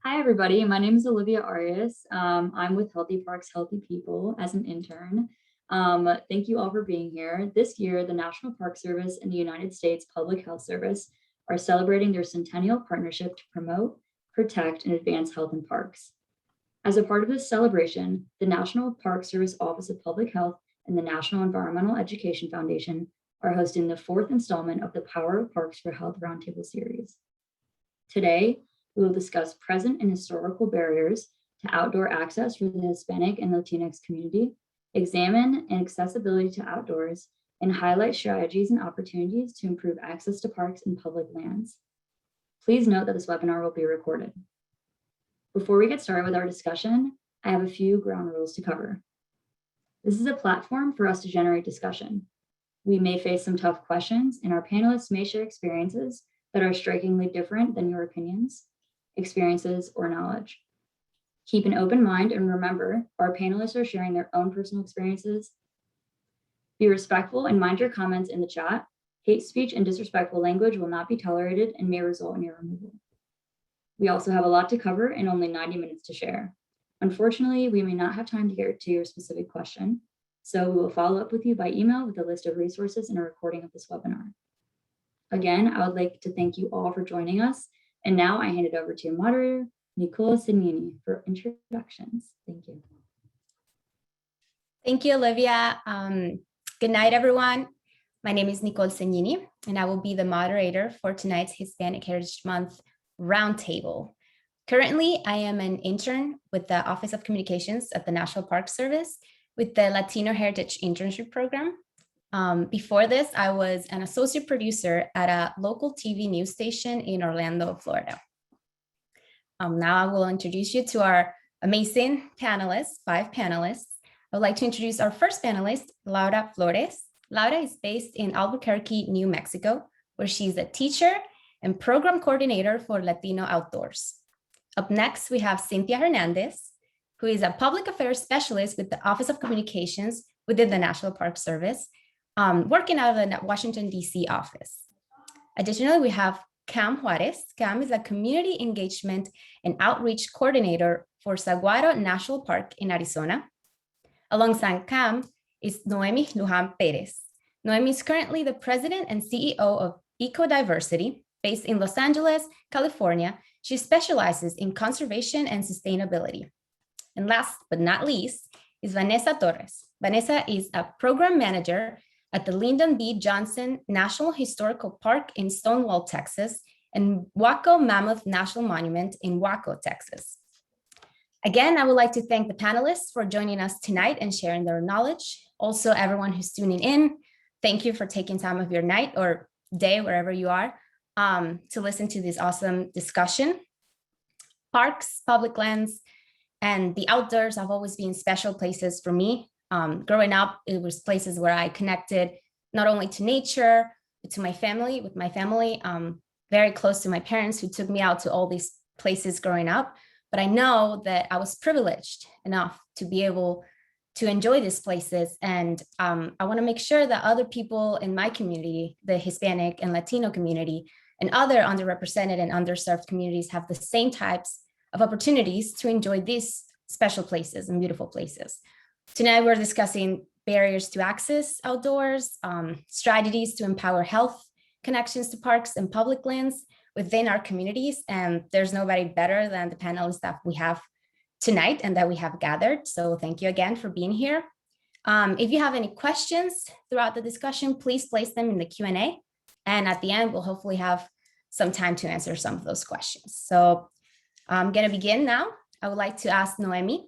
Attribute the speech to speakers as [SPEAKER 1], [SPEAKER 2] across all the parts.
[SPEAKER 1] Hi, everybody. My name is Olivia Arias. I'm with Healthy Parks, Healthy People as an intern. Thank you all for being here. This year, the National Park Service and the United States Public Health Service are celebrating their centennial partnership to promote, protect, and advance health in parks. As a part of this celebration, the National Park Service Office of Public Health and the National Environmental Education Foundation are hosting the fourth installment of the Power of Parks for Health Roundtable series. Today, we will discuss present and historical barriers to outdoor access for the Hispanic and Latinx community, examine accessibility to outdoors, and highlight strategies and opportunities to improve access to parks and public lands. Please note that this webinar will be recorded. Before we get started with our discussion, I have a few ground rules to cover. This is a platform for us to generate discussion. We may face some tough questions, and our panelists may share experiences that are strikingly different than your opinions, experiences, or knowledge. Keep an open mind and remember, our panelists are sharing their own personal experiences. Be respectful and mind your comments in the chat. Hate speech and disrespectful language will not be tolerated and may result in your removal. We also have a lot to cover and only 90 minutes to share. Unfortunately, we may not have time to get to your specific question, so we will follow up with you by email with a list of resources and a recording of this webinar. Again, I would like to thank you all for joining us. And now I hand it over to your moderator, Nicola Sidney, for introductions. Thank you.
[SPEAKER 2] Thank you, Olivia. Good night, everyone. My name is Nicola Sidney, and I will be the moderator for tonight's Hispanic Heritage Month Roundtable. Currently, I am an intern with the Office of Communications at the National Park Service with the Latino Heritage Internship Program. Before this, I was an associate producer at a local TV news station in Orlando, Florida. Now I will introduce you to our amazing panelists, 5 panelists. I would like to introduce our first panelist, Laura Flores. Laura is based in Albuquerque, New Mexico, where she's a teacher and program coordinator for Latino Outdoors. Up next, we have Cynthia Hernandez, who is a public affairs specialist with the Office of Communications within the National Park Service, working out of the Washington, D.C. office. Additionally, we have Cam Juarez. Cam is a community engagement and outreach coordinator for Saguaro National Park in Arizona. Alongside Cam is Noemi Luján Perez. Noemi is currently the president and CEO of Ecodiversity, based in Los Angeles, California. She specializes in conservation and sustainability. And last but not least is Vanessa Torres. Vanessa is a program manager at the Lyndon B. Johnson National Historical Park in Stonewall, Texas, and Waco Mammoth National Monument in Waco, Texas. Again, I would like to thank the panelists for joining us tonight and sharing their knowledge. Also, everyone who's tuning in, thank you for taking time of your night or day, wherever you are, to listen to this awesome discussion. Parks, public lands, and the outdoors have always been special places for me. Growing up, it was places where I connected not only to nature, but to my family, very close to my parents who took me out to all these places growing up. But I know that I was privileged enough to be able to enjoy these places. And I want to make sure that other people in my community, the Hispanic and Latino community, and other underrepresented and underserved communities have the same types of opportunities to enjoy these special places and beautiful places. Tonight, we're discussing barriers to access outdoors, strategies to empower health connections to parks and public lands within our communities. And there's nobody better than the panelists that we have tonight and that we have gathered. So thank you again for being here. If you have any questions throughout the discussion, please place them in the Q&A. And at the end, we'll hopefully have some time to answer some of those questions. So I'm going to begin now. I would like to ask Noemi,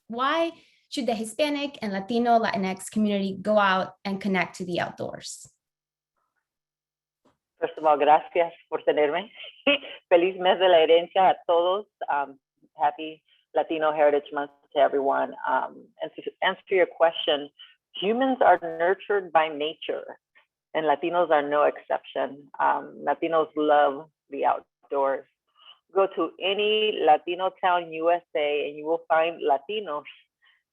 [SPEAKER 2] why should the Hispanic and Latino Latinx community go out and connect to the outdoors?
[SPEAKER 3] First of all, gracias por tenerme. Feliz mes de la herencia a todos. Happy Latino Heritage Month to everyone. And to answer your question, humans are nurtured by nature, and Latinos are no exception. Latinos love the outdoors. Go to any Latino town USA and you will find Latinos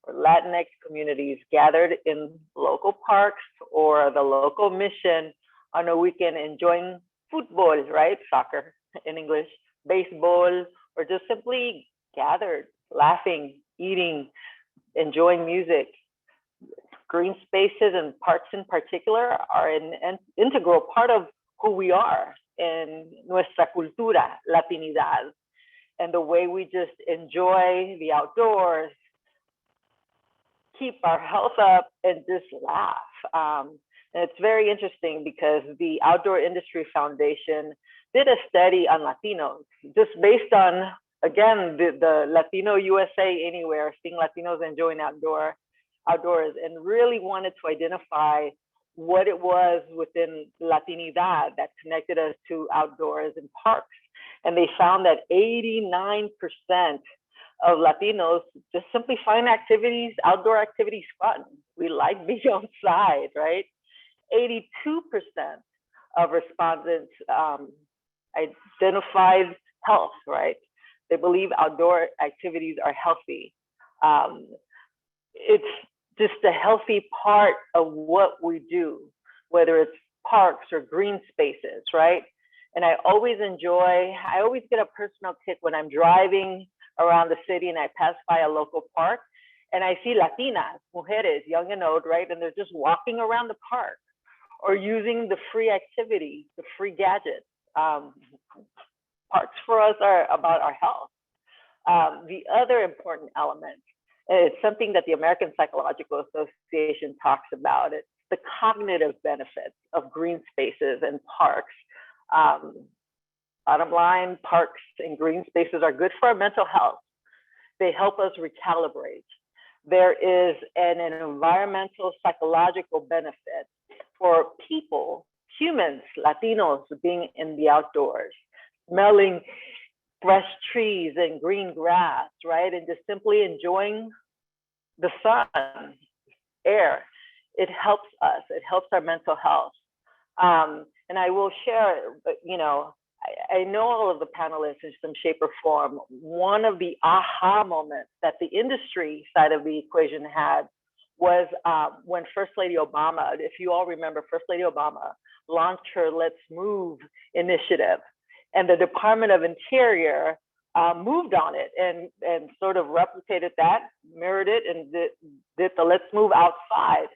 [SPEAKER 3] or Latinx communities gathered in local parks or the local mission on a weekend enjoying football, right? Soccer in English, baseball, or just simply gathered, laughing, eating, enjoying music. Green spaces and parks in particular are an integral part of who we are in nuestra cultura, Latinidad, and the way we just enjoy the outdoors, keep our health up, and just laugh. And it's very interesting because the Outdoor Industry Foundation did a study on Latinos, just based on, again, the Latino USA Anywhere, seeing Latinos enjoying outdoors, and really wanted to identify what it was within Latinidad that connected us to outdoors and parks. And they found that 89% of Latinos just simply find activities, outdoor activities fun. We like being outside, right? 82% of respondents identified health, right? They believe outdoor activities are healthy. It's just a healthy part of what we do, whether it's parks or green spaces, right? And I always get a personal kick when I'm driving around the city and I pass by a local park and I see Latinas, mujeres, young and old, right? And they're just walking around the park or using the free activity, the free gadgets. Parks for us are about our health. The other important element, it's something that the American Psychological Association talks about, it's the cognitive benefits of green spaces and parks. Bottom line, parks and green spaces are good for our mental health. They help us recalibrate. There is an environmental psychological benefit for people, humans, Latinos, being in the outdoors, smelling fresh trees and green grass, right? And just simply enjoying the sun, air. It helps us, it helps our mental health. And I will share, I know all of the panelists in some shape or form. One of the aha moments that the industry side of the equation had was when First Lady Obama, if you all remember, First Lady Obama launched her Let's Move initiative. And the Department of Interior moved on it and sort of replicated that, mirrored it, and did the Let's Move outside.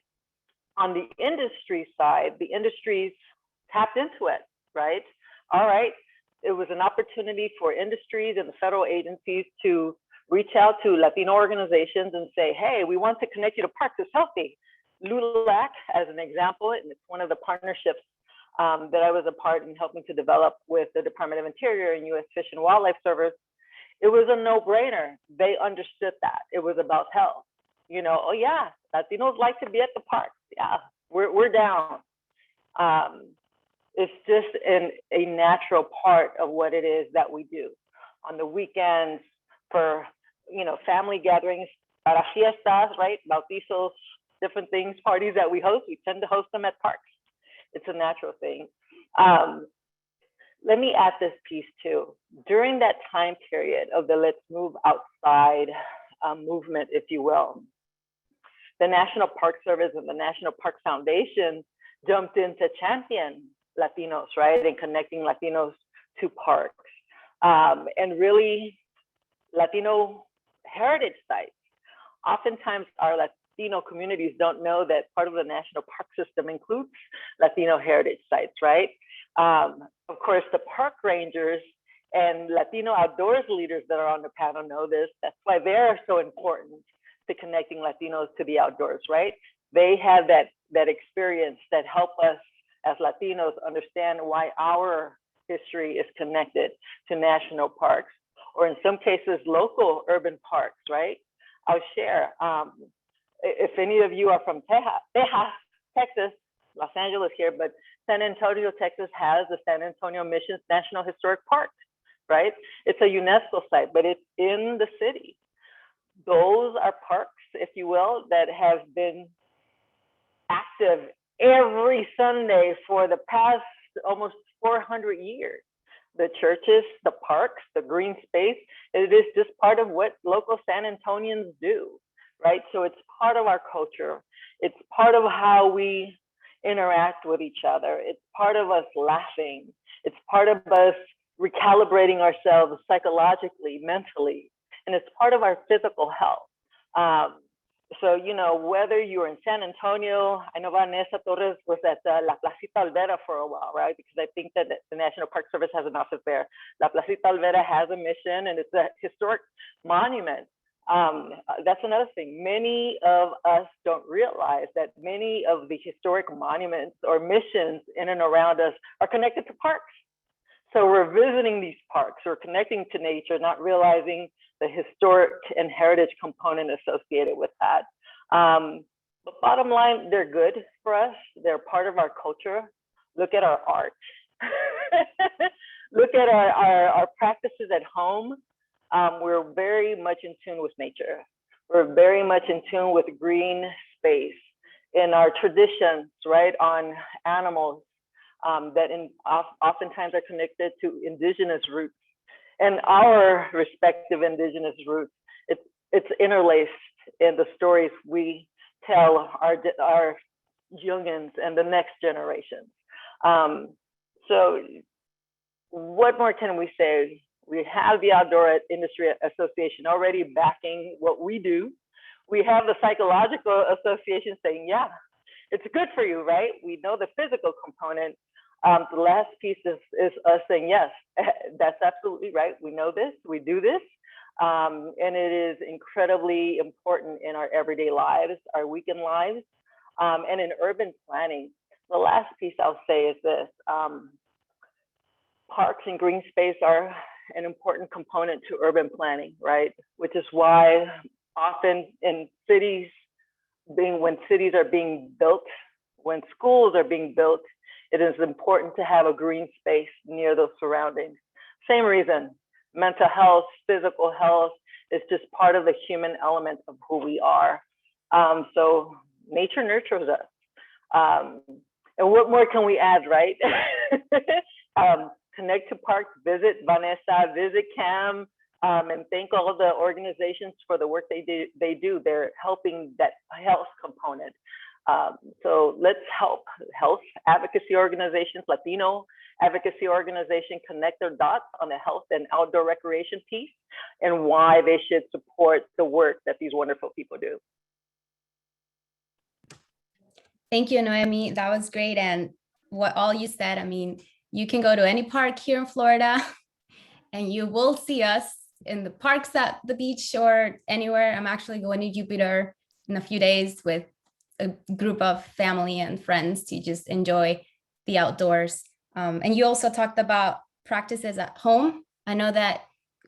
[SPEAKER 3] On the industry side, the industries tapped into it, right? All right, it was an opportunity for industries and the federal agencies to reach out to Latino organizations and say, hey, we want to connect you to parks, it's healthy. LULAC, as an example, and it's one of the partnerships that I was a part in helping to develop with the Department of Interior and U.S. Fish and Wildlife Service. It was a no-brainer. They understood that. It was about health. Oh yeah, Latinos like to be at the park. Yeah, we're down. It's just a natural part of what it is that we do. On the weekends, for family gatherings, para fiestas, right? Bautizos, different things, parties that we host, we tend to host them at parks. It's a natural thing. Let me add this piece too. During that time period of the Let's Move Outside movement, if you will, the National Park Service and the National Park Foundation jumped in to champion Latinos, right? And connecting Latinos to parks. And really, Latino heritage sites. Oftentimes, our Latino communities don't know that part of the national park system includes Latino heritage sites, right? Of course, the park rangers and Latino outdoors leaders that are on the panel know this. That's why they're so important to connecting Latinos to the outdoors, right? They have that experience that help us as Latinos understand why our history is connected to national parks, or in some cases, local urban parks, right? I'll share. If any of you are from Texas, Los Angeles here, but San Antonio, Texas has the San Antonio Mission National Historic Park, right? It's a UNESCO site, but it's in the city. Those are parks, if you will, that have been active every Sunday for the past almost 400 years. The churches, the parks, the green space, it is just part of what local San Antonians do, right? So it's part of our culture. It's part of how we interact with each other. It's part of us laughing. It's part of us recalibrating ourselves psychologically, mentally, and it's part of our physical health. So, you know, whether you're in San Antonio, I know Vanessa Torres was at La Placita Alvera for a while, right? Because I think that the National Park Service has an office there. La Placita Alvera has a mission, and it's a historic monument. That's another thing. Many of us don't realize that many of the historic monuments or missions in and around us are connected to parks. So we're visiting these parks, we're connecting to nature, not realizing the historic and heritage component associated with that. But bottom line, they're good for us. They're part of our culture. Look at our art. Look at our practices at home. We're very much in tune with nature. We're very much in tune with green space in our traditions, right, on animals that oftentimes are connected to indigenous roots. And our respective indigenous roots, it's interlaced in the stories we tell our youngins and the next generation. So what more can we say? We have the Outdoor Industry Association already backing what we do. We have the Psychological Association saying, yeah, it's good for you, right? We know the physical component. The last piece is us saying, yes, that's absolutely right. We know this, we do this. And it is incredibly important in our everyday lives, our weekend lives, and in urban planning. The last piece I'll say is this. Parks and green space are an important component to urban planning, right? Which is why often in cities, when cities are being built, when schools are being built, it is important to have a green space near those surroundings. Same reason, mental health, physical health is just part of the human element of who we are. So nature nurtures us. And what more can we add, right? Connect to parks, visit Vanessa, visit CAM, and thank all of the organizations for the work they do. They're helping that health component. So let's help health advocacy organizations, Latino advocacy organization connect their dots on the health and outdoor recreation piece and why they should support the work that these wonderful people do.
[SPEAKER 2] Thank you, Noemi. That was great. And what all you said, I mean, you can go to any park here in Florida and you will see us in the parks at the beach or anywhere. I'm actually going to Jupiter in a few days with a group of family and friends to just enjoy the outdoors. And you also talked about practices at home. I know that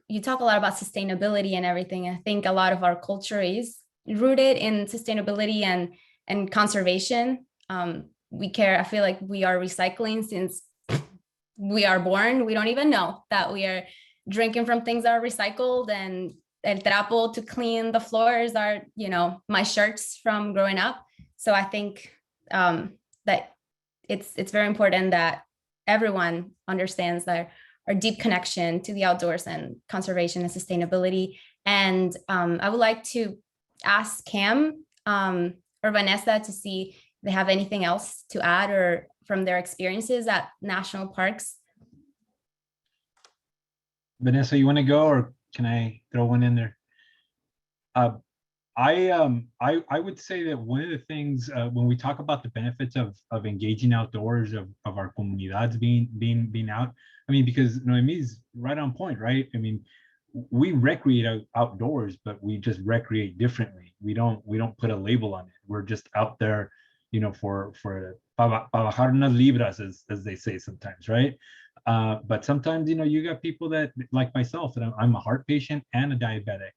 [SPEAKER 2] you talk a lot about sustainability and everything. I think a lot of our culture is rooted in sustainability and conservation. We care, I feel like we are recycling since we are born. We don't even know that we are drinking from things that are recycled, and el trapo to clean the floors are, you know, my shirts from growing up. So I think that it's very important that everyone understands that our deep connection to the outdoors and conservation and sustainability. And I would like to ask Cam or Vanessa to see if they have anything else to add or from their experiences at national parks.
[SPEAKER 4] Vanessa, you want to go, or can I throw one in there? I would say that one of the things when we talk about the benefits of engaging outdoors, of our comunidades being out, I mean, because Noemi's right on point, right? I mean, we recreate outdoors, but we just recreate differently. We don't put a label on it. We're just out there, you know, for pa bajar unas libras, as they say sometimes, right? But sometimes, you know, you got people that, like myself, that I'm a heart patient and a diabetic,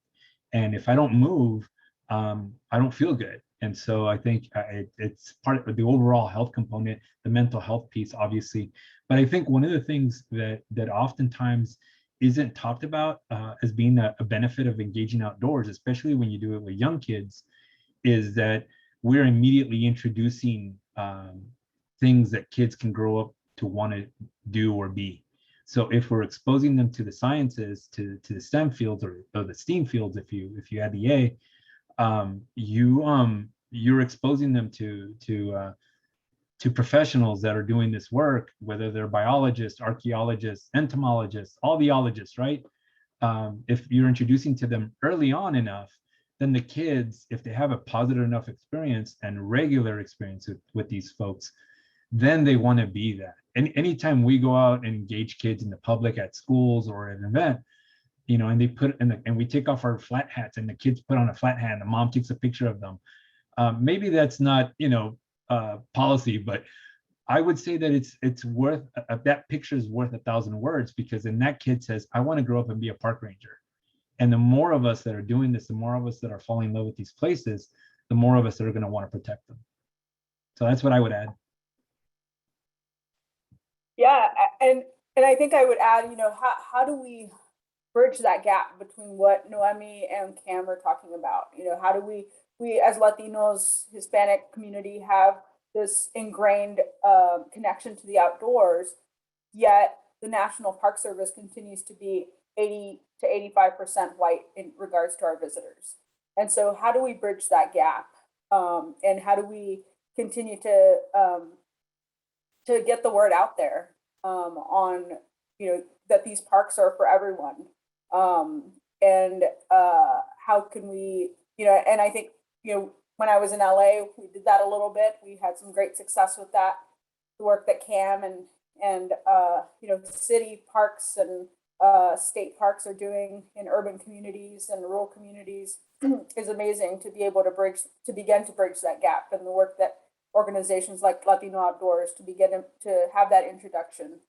[SPEAKER 4] and if I don't move, I don't feel good. And so I think it's part of the overall health component, the mental health piece, obviously. But I think one of the things that oftentimes isn't talked about as being a benefit of engaging outdoors, especially when you do it with young kids, is that we're immediately introducing things that kids can grow up to want to do or be. So if we're exposing them to the sciences, to the STEM fields or the STEAM fields, if you add the A, you're exposing them to to professionals that are doing this work, whether they're biologists, archaeologists, entomologists, all the ologists, right? If you're introducing to them early on enough, then the kids, if they have a positive enough experience and regular experience with these folks, then they want to be that. And anytime we go out and engage kids in the public at schools or at an event, you know, and they put in and we take off our flat hats and the kids put on a flat hat and the mom takes a picture of them. Maybe that's not, you know, policy, but I would say that it's worth, that picture is worth 1,000 words, because then that kid says, I want to grow up and be a park ranger. And the more of us that are doing this, the more of us that are falling in love with these places, the more of us that are going to want to protect them. So that's what I would add.
[SPEAKER 5] Yeah, and I think I would add, you know, how do we bridge that gap between what Noemi and Cam are talking about? You know, how do we as Latinos, Hispanic community have this ingrained connection to the outdoors, yet the National Park Service continues to be 80 to 85% white in regards to our visitors. And so how do we bridge that gap? And how do we continue to get the word out there on, you know, that these parks are for everyone? And how can we, you know, and I think, you know, when I was in LA, we did that a little bit. We had some great success with that. The work that Cam and you know, city parks and state parks are doing in urban communities and rural communities is amazing to be able to begin to bridge that gap. And the work that organizations like Latino Outdoors to begin to have that introduction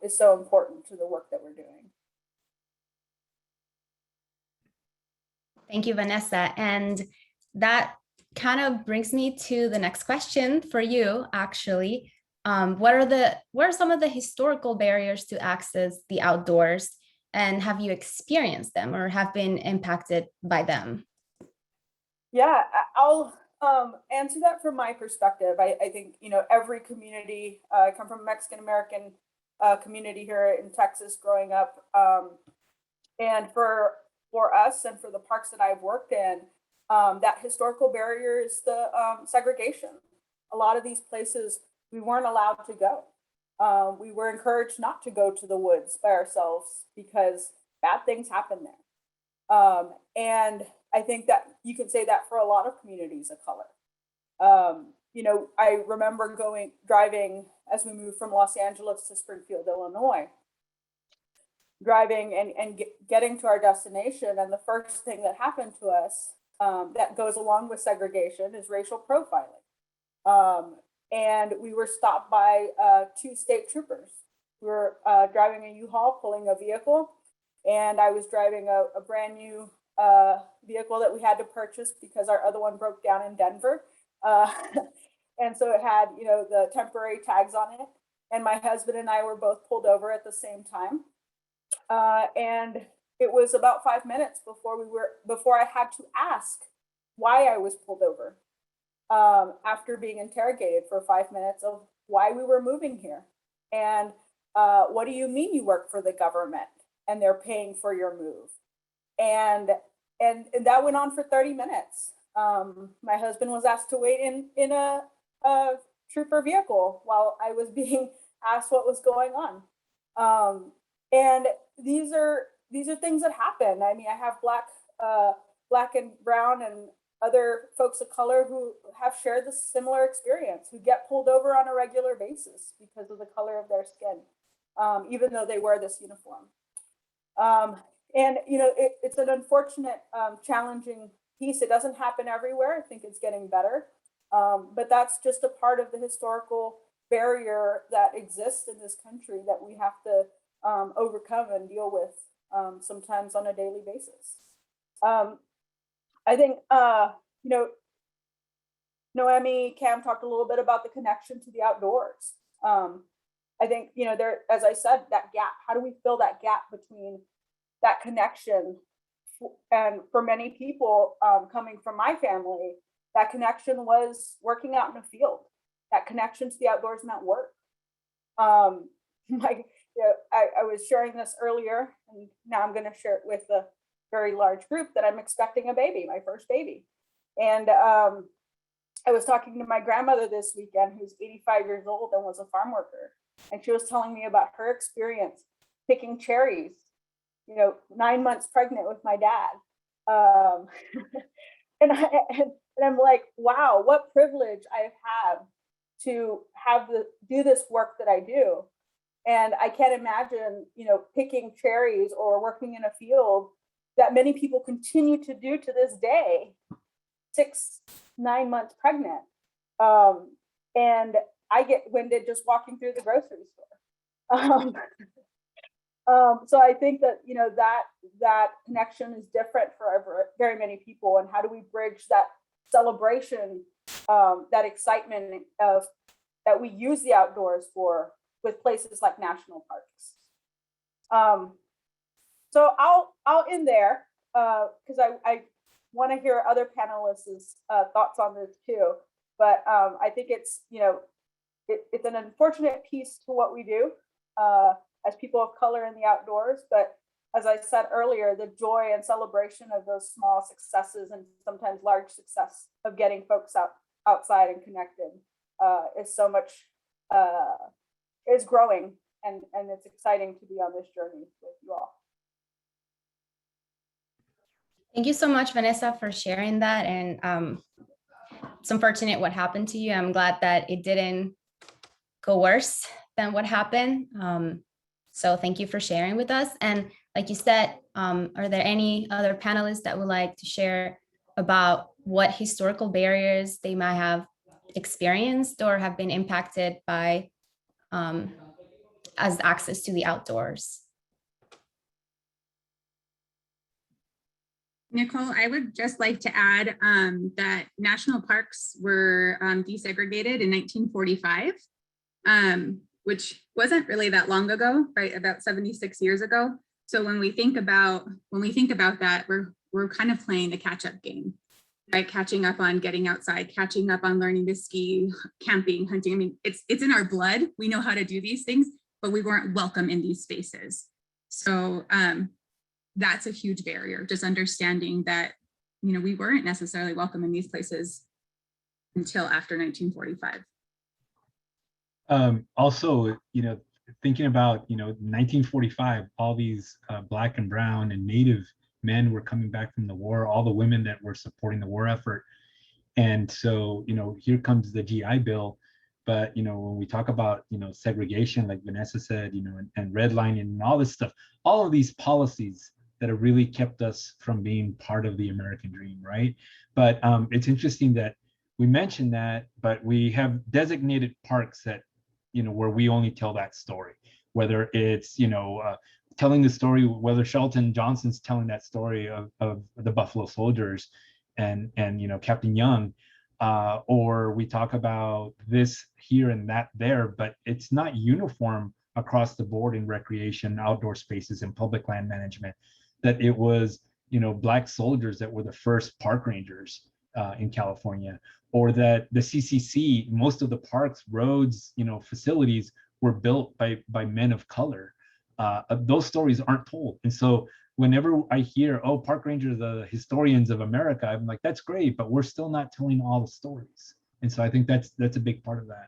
[SPEAKER 5] is so important to the work that we're doing.
[SPEAKER 2] Thank you, Vanessa. And that kind of brings me to the next question for you, actually. What are some of the historical barriers to access the outdoors, and have you experienced them or have been impacted by them?
[SPEAKER 5] Yeah, I'll answer that from my perspective. I think, you know, every community, I come from a Mexican-American community here in Texas growing up. And for us and for the parks that I've worked in, that historical barrier is the segregation. A lot of these places we weren't allowed to go. We were encouraged not to go to the woods by ourselves because bad things happen there. And I think that you can say that for a lot of communities of color. You know, I remember driving as we moved from Los Angeles to Springfield, Illinois, driving and getting to our destination. And the first thing that happened to us that goes along with segregation is racial profiling. And we were stopped by 2 state troopers. We were driving a U-Haul, pulling a vehicle, and I was driving a brand new vehicle that we had to purchase because our other one broke down in Denver. And so it had, you know, the temporary tags on it. And my husband and I were both pulled over at the same time. And it was about 5 minutes before I had to ask why I was pulled over. After being interrogated for 5 minutes of why we were moving here. And what do you mean you work for the government and they're paying for your move? And that went on for 30 minutes. My husband was asked to wait in a trooper vehicle while I was being asked what was going on. And these are things that happen. I mean, I have black and brown and other folks of color who have shared this similar experience, who get pulled over on a regular basis because of the color of their skin, even though they wear this uniform. And, you know, it's an unfortunate, challenging piece. It doesn't happen everywhere. I think it's getting better. But that's just a part of the historical barrier that exists in this country that we have to overcome and deal with sometimes on a daily basis. I think, you know, Noemi, Cam talked a little bit about the connection to the outdoors. I think, you know, there, as I said, that gap, how do we fill that gap between that connection? And for many people coming from my family, that connection was working out in a field. That connection to the outdoors meant work. Like, you know, I was sharing this earlier, and now I'm going to share it with a very large group that I'm expecting a baby, my first baby. And I was talking to my grandmother this weekend, who's 85 years old and was a farm worker. And she was telling me about her experience picking cherries, 9 months pregnant with my dad. And I'm like, wow, what privilege I've had to do this work that I do. And I can't imagine, picking cherries or working in a field that many people continue to do to this day, 9 months pregnant. And I get winded just walking through the grocery store. So I think that, that connection is different for very many people. And how do we bridge that celebration, that excitement of that we use the outdoors for with places like national parks? So I'll end there because I want to hear other panelists' thoughts on this too. But I think it's it's an unfortunate piece to what we do as people of color in the outdoors. But as I said earlier, the joy and celebration of those small successes and sometimes large success of getting folks outside and connected is so much is growing, and it's exciting to be on this journey with you all.
[SPEAKER 2] Thank you so much, Vanessa, for sharing that. And it's unfortunate what happened to you. I'm glad that it didn't go worse than what happened. So thank you for sharing with us. And like you said, are there any other panelists that would like to share about what historical barriers they might have experienced or have been impacted by as access to the outdoors?
[SPEAKER 6] Nicole, I would just like to add that national parks were desegregated in 1945, which wasn't really that long ago, right? About 76 years ago. So when we think about that, we're kind of playing the catch-up game, right? Catching up on getting outside, catching up on learning to ski, camping, hunting. I mean, it's in our blood. We know how to do these things, but we weren't welcome in these spaces. So that's a huge barrier, just understanding that, we weren't necessarily welcome in these places until after 1945.
[SPEAKER 4] Also, thinking about, 1945, all these Black and brown and Native men were coming back from the war, all the women that were supporting the war effort. And so, here comes the GI Bill. But, when we talk about, segregation, like Vanessa said, and redlining and all this stuff, all of these policies that have really kept us from being part of the American dream, right? But it's interesting that we mentioned that, but we have designated parks that, where we only tell that story, whether it's, telling the story, whether Shelton Johnson's telling that story of the Buffalo Soldiers and Captain Young, or we talk about this here and that there, but it's not uniform across the board in recreation, outdoor spaces, and public land management, that it was, Black soldiers that were the first park rangers in California, or that the CCC, most of the parks, roads, facilities were built by men of color. Those stories aren't told. And so whenever I hear, oh, park rangers are the historians of America, I'm like, that's great, but we're still not telling all the stories. And so I think that's a big part of that.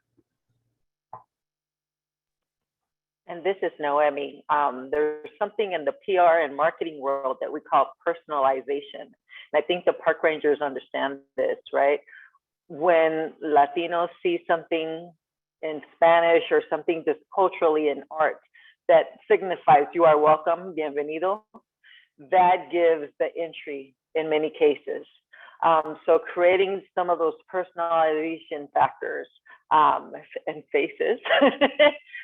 [SPEAKER 3] And this is Noemi. There's something in the PR and marketing world that we call personalization. And I think the park rangers understand this, right? When Latinos see something in Spanish or something just culturally in art that signifies you are welcome, bienvenido, that gives the entry in many cases. So creating some of those personalization factors and faces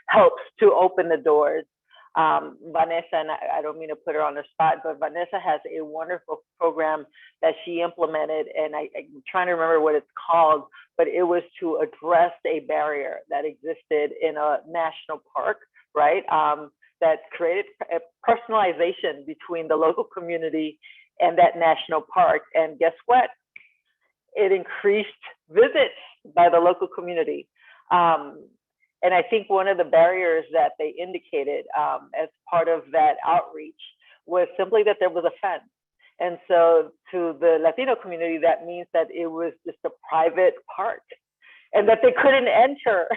[SPEAKER 3] helps to open the doors. Vanessa, and I don't mean to put her on the spot, but Vanessa has a wonderful program that she implemented, and I'm trying to remember what it's called, but it was to address a barrier that existed in a national park, right? That created a personalization between the local community and that national park. And guess what? It increased visits by the local community. And I think one of the barriers that they indicated as part of that outreach was simply that there was a fence. And so to the Latino community, that means that it was just a private park and that they couldn't enter.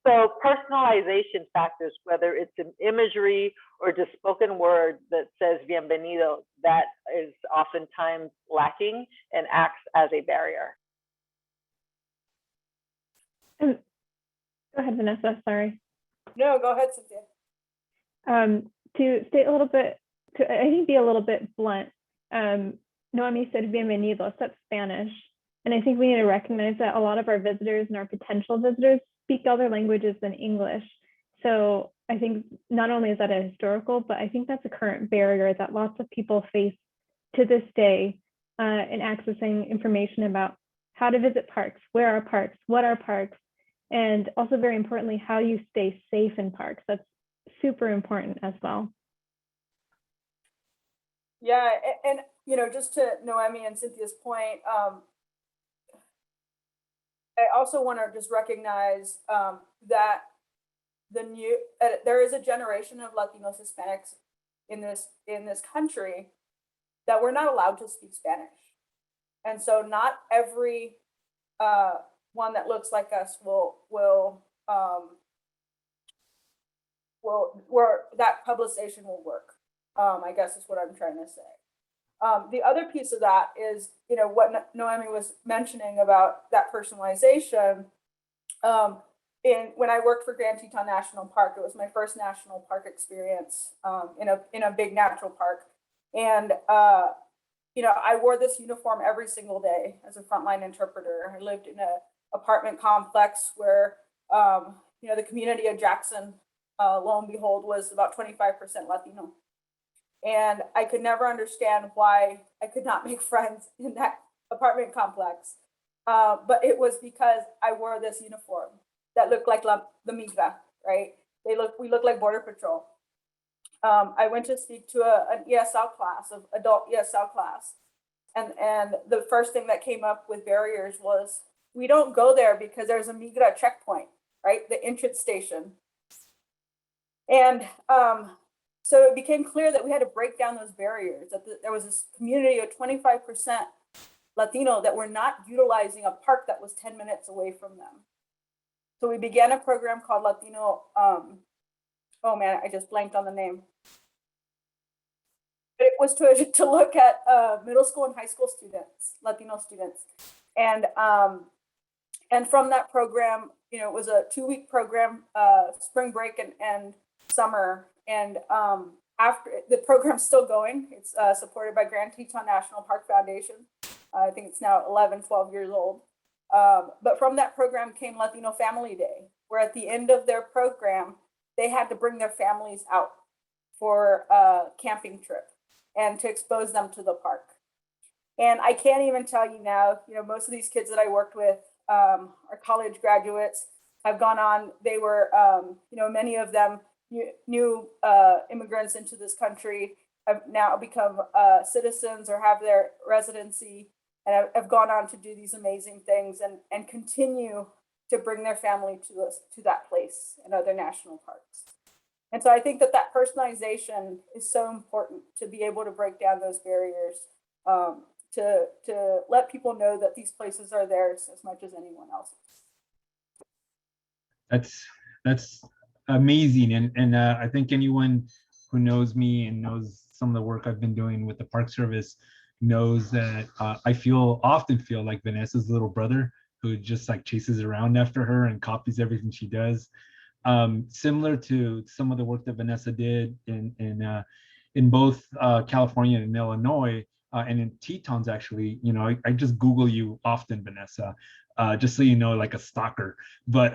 [SPEAKER 3] So personalization factors, whether it's an imagery or just spoken word that says bienvenido, that is oftentimes lacking and acts as a barrier.
[SPEAKER 7] Go ahead, Vanessa, sorry.
[SPEAKER 5] No, go ahead, Cynthia.
[SPEAKER 7] To state a little bit, I think be a little bit blunt, Noemi said bienvenidos, that's Spanish. And I think we need to recognize that a lot of our visitors and our potential visitors speak other languages than English. So I think not only is that a historical, but I think that's a current barrier that lots of people face to this day in accessing information about how to visit parks, where are parks, what are parks, and also very importantly, how you stay safe in parks. That's super important as well.
[SPEAKER 5] Yeah, and you know, just to Noemi and Cynthia's point, I also want to just recognize that there is a generation of Latinos, Hispanics in this country that we're not allowed to speak Spanish, and so not every one that looks like us will where that publication will work. I guess is what I'm trying to say. The other piece of that is, you know, what Noemi was mentioning about that personalization. When I worked for Grand Teton National Park, it was my first national park experience in a big natural park, and you know, I wore this uniform every single day as a frontline interpreter. I lived in an apartment complex where you know, the community of Jackson, lo and behold, was about 25% Latino. And I could never understand why I could not make friends in that apartment complex. But it was because I wore this uniform that looked like the migra, right? We look like Border Patrol. I went to speak to an ESL class, of adult ESL class. And the first thing that came up with barriers was, we don't go there because there's a migra checkpoint, right? The entrance station. And so it became clear that we had to break down those barriers, that there was this community of 25% Latino that were not utilizing a park that was 10 minutes away from them. So we began a program called Latino, oh man, I just blanked on the name. It was to look at middle school and high school students, Latino students. And from that program, you know, it was a 2-week program, spring break and summer. And after the program's still going, it's supported by Grand Teton National Park Foundation. I think it's now 11, 12 years old. But from that program came Latino Family Day, where at the end of their program, they had to bring their families out for a camping trip and to expose them to the park. And I can't even tell you now, you know, most of these kids that I worked with are college graduates, have gone on, they were, you know, many of them new immigrants into this country, have now become citizens or have their residency, and have gone on to do these amazing things and continue to bring their family to that place and other national parks. And so I think that personalization is so important, to be able to break down those barriers, to let people know that these places are theirs as much as anyone else's.
[SPEAKER 4] That's amazing. And I think anyone who knows me and knows some of the work I've been doing with the Park Service knows that I often feel like Vanessa's little brother, who just like chases around after her and copies everything she does. Similar to some of the work that Vanessa did in both California and Illinois, and in Tetons, actually, you know, I just Google you often, Vanessa, just so you know, like a stalker. But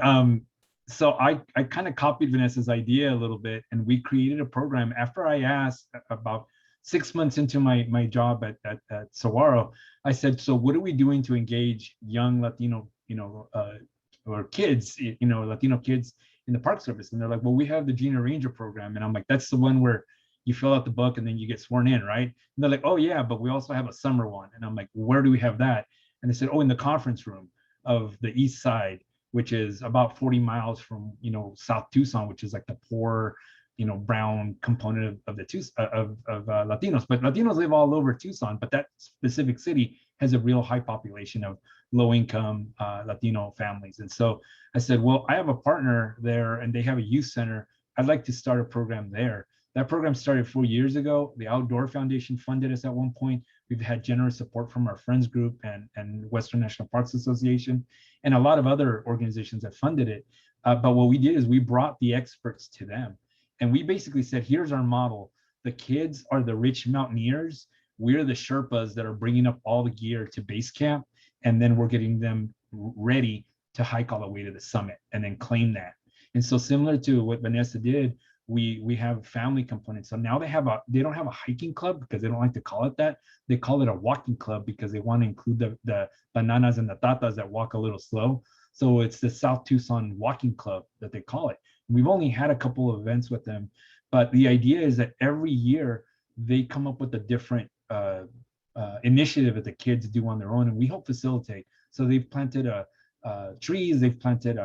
[SPEAKER 4] so I kind of copied Vanessa's idea a little bit, and we created a program after I asked about 6 months into my job at Saguaro. I said, so what are we doing to engage young Latino, you know, or kids, you know, Latino kids in the Park Service? And they're like, well, we have the Junior Ranger program. And I'm like, that's the one where you fill out the book and then you get sworn in, right? And they're like, oh yeah, but we also have a summer one. And I'm like, where do we have that? And they said, oh, in the conference room of the East Side, which is about 40 miles from, you know, South Tucson, which is like the poor, brown component of the Latinos, but Latinos live all over Tucson, but that specific city has a real high population of low-income Latino families. And so I said, well, I have a partner there and they have a youth center. I'd like to start a program there. That program started 4 years ago. The Outdoor Foundation funded us at one point. We've had generous support from our Friends Group and Western National Parks Association, and a lot of other organizations that funded it. But what we did is we brought the experts to them. And we basically said, here's our model. The kids are the rich mountaineers. We're the Sherpas that are bringing up all the gear to base camp. And then we're getting them ready to hike all the way to the summit and then claim that. And so similar to what Vanessa did, we have a family component. So now they don't have a hiking club because they don't like to call it that. They call it a walking club because they want to include the bananas and the tatas that walk a little slow. So it's the South Tucson Walking Club that they call it. We've only had a couple of events with them, but the idea is that every year they come up with a different initiative that the kids do on their own, and we help facilitate. So they've planted trees, they've planted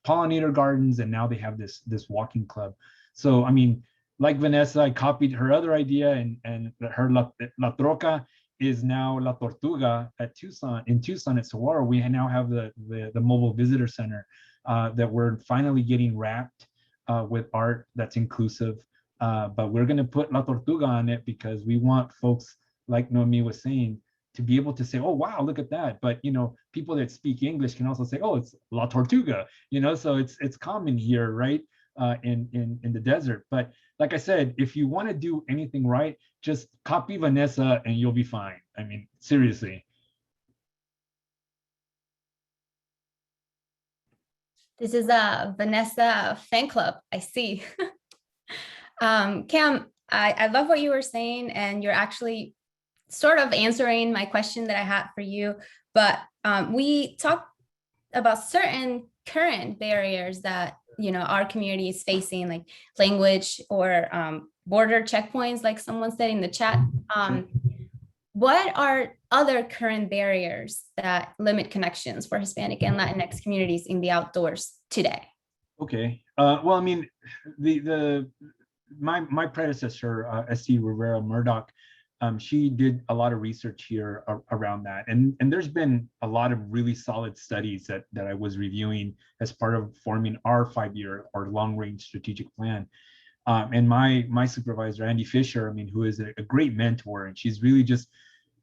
[SPEAKER 4] pollinator gardens, and now they have this walking club. So I mean, like Vanessa, I copied her other idea, and her La Troca is now La Tortuga at Tucson. In Tucson at Saguaro, we now have the mobile visitor center that we're finally getting wrapped with art that's inclusive. But we're going to put La Tortuga on it because we want folks, like Noemi was saying, to be able to say, oh, wow, look at that. But, people that speak English can also say, oh, it's La Tortuga, so it's common here, right, in the desert. But like I said, if you want to do anything right, just copy Vanessa and you'll be fine. I mean, seriously.
[SPEAKER 2] This is a Vanessa fan club, I see. Cam, I love what you were saying, and you're actually sort of answering my question that I had for you. But we talked about certain current barriers that our community is facing, like language or border checkpoints, like someone said in the chat. What are other current barriers that limit connections for Hispanic and Latinx communities in the outdoors today?
[SPEAKER 4] Okay. Well, I mean, my predecessor, S.T. Rivera Murdoch, she did a lot of research here around that. And there's been a lot of really solid studies that I was reviewing as part of forming our 5-year or long-range strategic plan. And my supervisor, Andy Fisher, I mean, who is a great mentor, and she's really just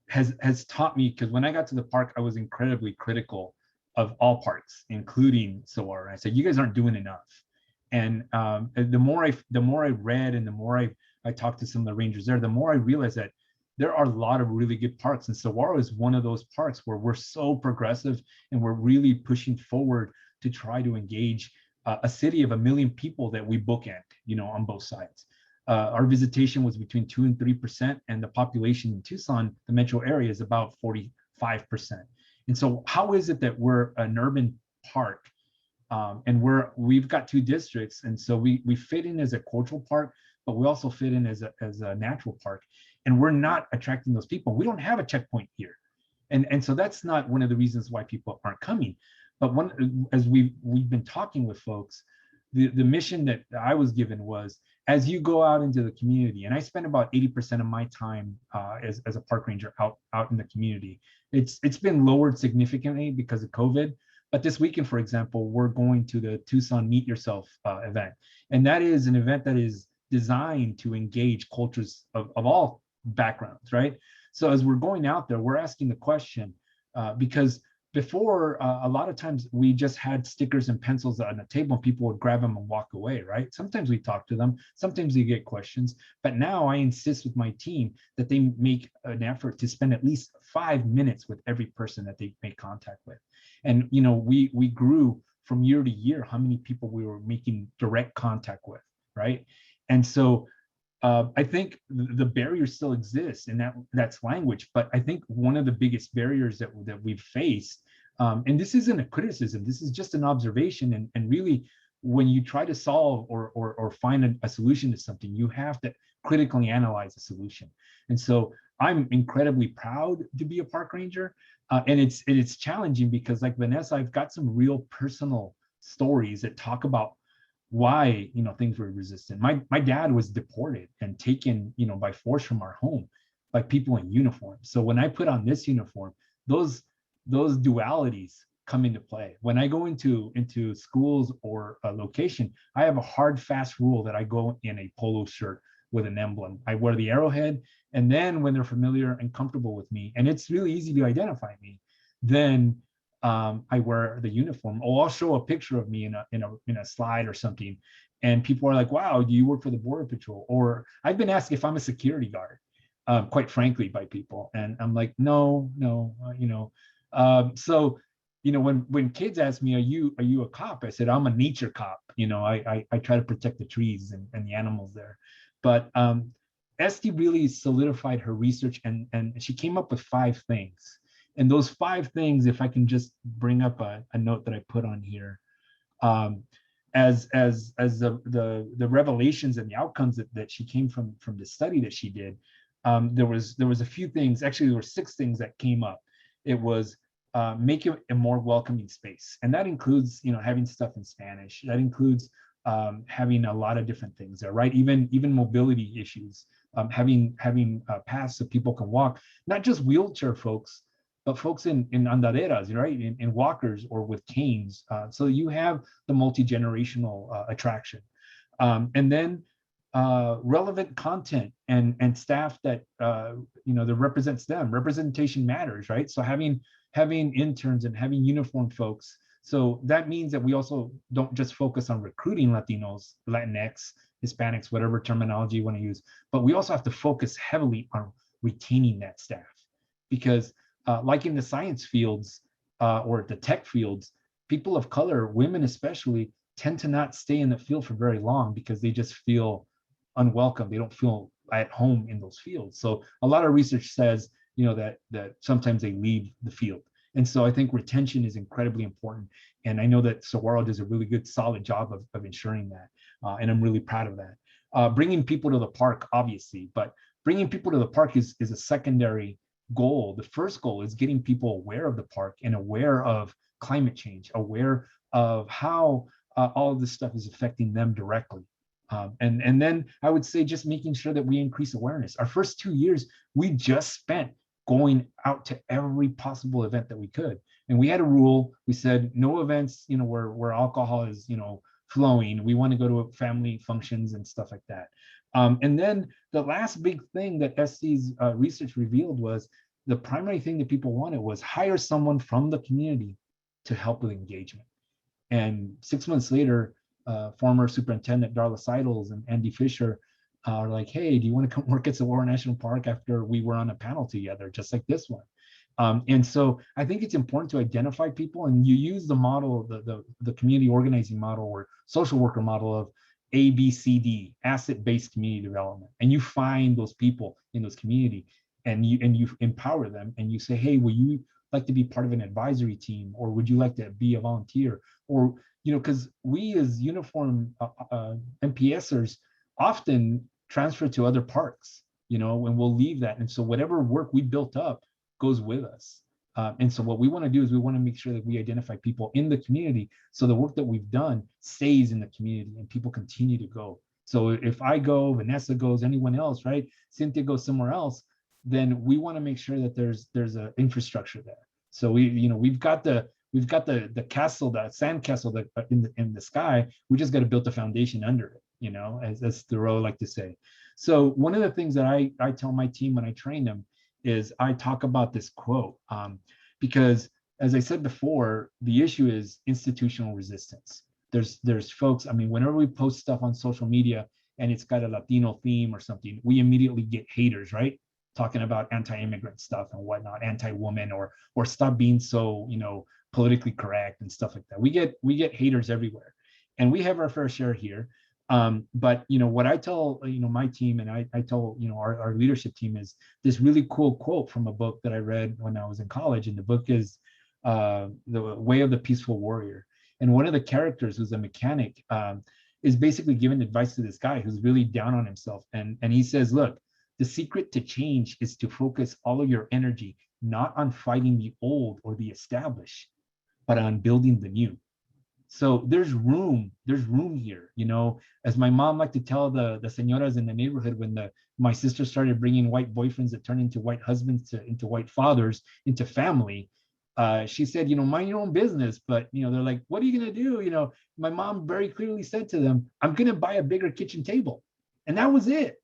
[SPEAKER 4] has taught me, because when I got to the park, I was incredibly critical of all parks, including Saguaro. I said, you guys aren't doing enough. And the more I read and the more I talked to some of the rangers there, the more I realized that there are a lot of really good parks, and Saguaro is one of those parks where we're so progressive and we're really pushing forward to try to engage a city of 1 million people that we bookend, on both sides. Our visitation was between 2% and 3%, and the population in Tucson, the metro area, is about 45%. And so how is it that we're an urban park, and we've got 2 districts, and so we fit in as a cultural park, but we also fit in as a natural park, and we're not attracting those people. We don't have a checkpoint here, and so that's not one of the reasons why people aren't coming. But as we've been talking with folks, the mission that I was given was, as you go out into the community, and I spend about 80% of my time as a park ranger out in the community. It's been lowered significantly because of COVID. But this weekend, for example, we're going to the Tucson Meet Yourself event. And that is an event that is designed to engage cultures of all backgrounds, right? So as we're going out there, we're asking the question, because before, a lot of times we just had stickers and pencils on a table and people would grab them and walk away, right? Sometimes we talk to them, sometimes they get questions, but now I insist with my team that they make an effort to spend at least 5 minutes with every person that they make contact with. And, we grew from year to year how many people we were making direct contact with, right? And so I think the barrier still exists, and that's language. But I think one of the biggest barriers that we've faced, and this isn't a criticism, this is just an observation. And really, when you try to solve or find a solution to something, you have to critically analyze the solution. And so I'm incredibly proud to be a park ranger. And it's challenging because, like Vanessa, I've got some real personal stories that talk about why, things were resistant. My dad was deported and taken, by force from our home by people in uniform. So when I put on this uniform, those dualities come into play. When I go into schools or a location, I have a hard, fast rule that I go in a polo shirt with an emblem. I wear the arrowhead, and then when they're familiar and comfortable with me, and it's really easy to identify me, then I wear the uniform. Or I'll show a picture of me in a slide or something, and people are like, "Wow, do you work for the Border Patrol?" Or I've been asked if I'm a security guard, quite frankly, by people, and I'm like, "No, so, when kids ask me, "Are you a cop?" I said, "I'm a nature cop." I try to protect the trees and the animals there. But Esty really solidified her research, and she came up with 5 things. And those 5 things, if I can just bring up a note that I put on here, as the revelations and the outcomes that she came from the study that she did, there was a few things. Actually, there were 6 things that came up. It was make it a more welcoming space, and that includes having stuff in Spanish. That includes having a lot of different things there, right? Even mobility issues, having paths so people can walk, not just wheelchair folks, but folks in andaderas, right? In walkers or with canes. So you have the multi-generational attraction. And then relevant content and staff that that represents them. Representation matters, right? So having interns and having uniformed folks. So that means that we also don't just focus on recruiting Latinos, Latinx, Hispanics, whatever terminology you want to use, but we also have to focus heavily on retaining that staff. Because like in the science fields or the tech fields, people of color, women especially, tend to not stay in the field for very long because they just feel unwelcome. They don't feel at home in those fields. So a lot of research says, that sometimes they leave the field. And so I think retention is incredibly important. And I know that Saguaro does a really good, solid job of ensuring that. And I'm really proud of that. Bringing people to the park, obviously, but bringing people to the park is a secondary goal. The first goal is getting people aware of the park and aware of climate change, aware of how all of this stuff is affecting them directly. And then I would say just making sure that we increase awareness. Our first 2 years, we just spent going out to every possible event that we could. And we had a rule. We said no events, where alcohol is, flowing. We want to go to family functions and stuff like that. And then the last big thing that SC's research revealed was the primary thing that people wanted was hire someone from the community to help with engagement. And 6 months later, former Superintendent Darla Seidels and Andy Fisher are like, "Hey, do you want to come work at Saguaro National Park?" After we were on a panel together, just like this one. And so I think it's important to identify people, and you use the model, the community organizing model or social worker model of ABCD, asset-based community development, and you find those people in those community, and you empower them, and you say, "Hey, will you like to be part of an advisory team, or would you like to be a volunteer?" Or because we as uniform NPSers often transfer to other parks, and we'll leave that, and so whatever work we built up goes with us. And so what we want to do is we want to make sure that we identify people in the community, so the work that we've done stays in the community and people continue to go. So if I go, Vanessa goes, anyone else, right? Cynthia goes somewhere else, then we want to make sure that there's an infrastructure there. So we've got the castle, that sand castle that in the sky. We just got to build the foundation under it, as Thoreau like to say. So one of the things that I tell my team when I train them is I talk about this quote, because as I said before, the issue is institutional resistance. There's folks, whenever we post stuff on social media and it's got a Latino theme or something, we immediately get haters, right? Talking about anti-immigrant stuff and whatnot, anti-woman, or stop being so, politically correct and stuff like that. We get haters everywhere, and we have our fair share here. But what I tell my team, and I tell our leadership team, is this really cool quote from a book that I read when I was in college, and the book is The Way of the Peaceful Warrior. And one of the characters, who's a mechanic, is basically giving advice to this guy who's really down on himself, and he says, "Look, the secret to change is to focus all of your energy not on fighting the old or the established, but on building the new." So there's room here, you know, as my mom liked to tell the señoras in the neighborhood when my sister started bringing white boyfriends that turned into white husbands into white fathers, into family. She said, you know, mind your own business. But, you know, they're like, what are you going to do? You know, my mom very clearly said to them, I'm going to buy a bigger kitchen table. And that was it.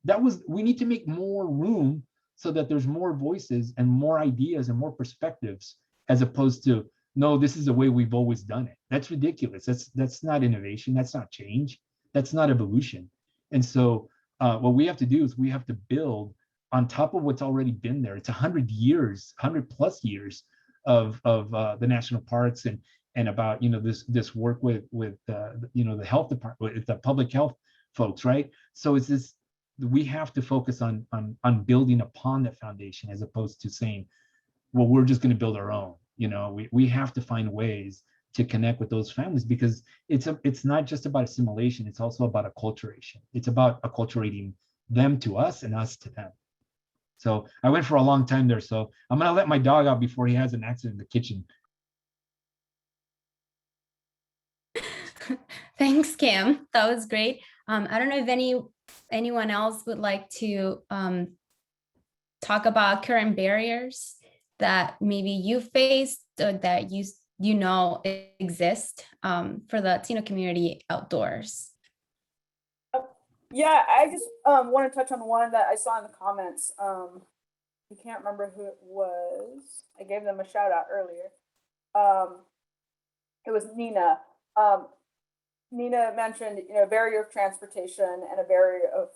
[SPEAKER 4] We need to make more room so that there's more voices and more ideas and more perspectives, as opposed to, no, this is the way we've always done it. That's ridiculous. That's not innovation. That's not change. That's not evolution. And so what we have to do is we have to build on top of what's already been there. It's 100 years, 100+ years of the national parks and about, you know, this work with you know, the health department, with the public health folks, right? So it's this, we have to focus on building upon that foundation, as opposed to saying, well, we're just going to build our own. You know, we have to find ways to connect with those families, because it's not just about assimilation, it's also about acculturation. It's about acculturating them to us and us to them. So I went for a long time there, so I'm gonna let my dog out before he has an accident in the kitchen.
[SPEAKER 2] Thanks, Cam. That was great. I don't know if anyone else would like to talk about current barriers that maybe you faced or that you know exist for the Latino community outdoors.
[SPEAKER 5] Yeah, I just want to touch on one that I saw in the comments. I can't remember who it was. I gave them a shout out earlier. It was Nina. Nina mentioned, you know, barrier of transportation and a barrier of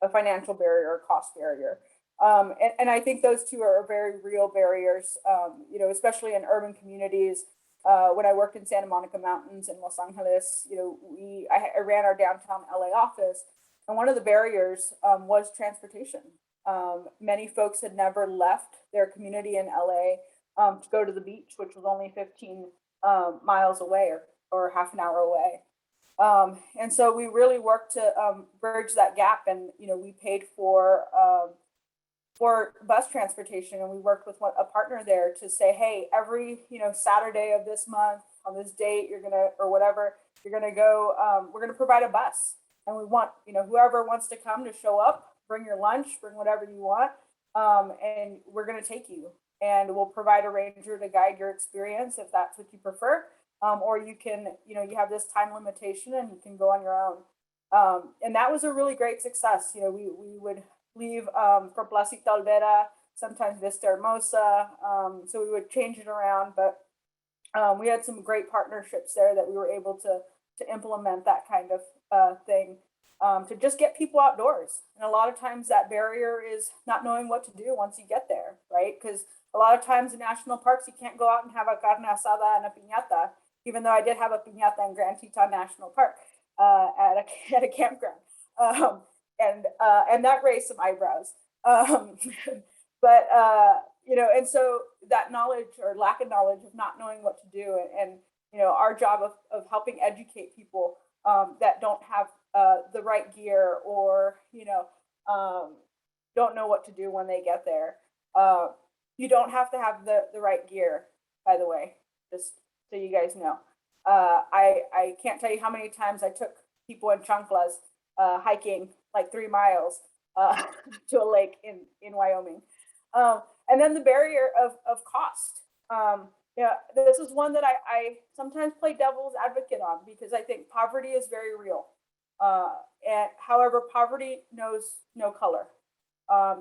[SPEAKER 5] a financial barrier or cost barrier. And I think those two are very real barriers, you know, especially in urban communities. When I worked in Santa Monica Mountains in Los Angeles, you know, I ran our downtown LA office, and one of the barriers was transportation. Many folks had never left their community in LA to go to the beach, which was only 15 miles away or half an hour away. And so we really worked to bridge that gap, and, you know, we paid for bus transportation, and we worked with a partner there to say, hey, every, you know, Saturday of this month on this date, you're gonna, or whatever, you're gonna go, we're gonna provide a bus, and we want, you know, whoever wants to come to show up, bring your lunch, bring whatever you want, and we're gonna take you, and we'll provide a ranger to guide your experience if that's what you prefer, or you can, you know, you have this time limitation and you can go on your own. And that was a really great success. You know, we would leave for Placita Olvera, sometimes Vista Hermosa. So we would change it around, but we had some great partnerships there that we were able to implement that kind of thing, to just get people outdoors. And a lot of times that barrier is not knowing what to do once you get there, right? Because a lot of times in national parks, you can't go out and have a carne asada and a piñata, even though I did have a piñata in Grand Teton National Park at a campground. And that raised some eyebrows. But, you know, and so that knowledge or lack of knowledge of not knowing what to do, and you know, our job of helping educate people that don't have the right gear, or, you know, don't know what to do when they get there. You don't have to have the right gear, by the way, just so you guys know. I can't tell you how many times I took people in chanclas hiking like 3 miles to a lake in Wyoming. And then the barrier of cost. Yeah, this is one that I sometimes play devil's advocate on, because I think poverty is very real. And however, poverty knows no color.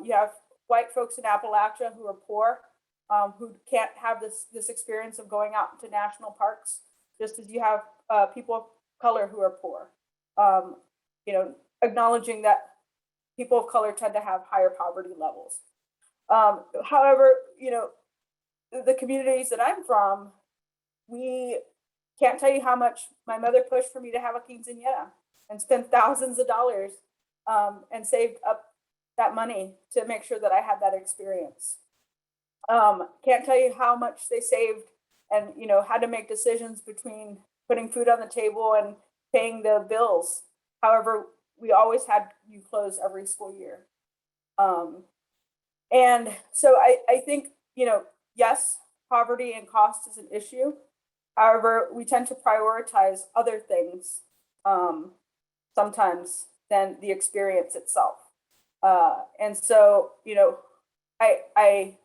[SPEAKER 5] You have white folks in Appalachia who are poor, who can't have this experience of going out into national parks, just as you have people of color who are poor. You know, acknowledging that people of color tend to have higher poverty levels. However, you know, the communities that I'm from, we can't tell you how much my mother pushed for me to have a quinceañera and spent thousands of dollars and saved up that money to make sure that I had that experience. Can't tell you how much they saved, and, you know, had to make decisions between putting food on the table and paying the bills. However, we always had you close every school year. And so I think, you know, yes, poverty and cost is an issue. However, we tend to prioritize other things sometimes than the experience itself. And so, you know, I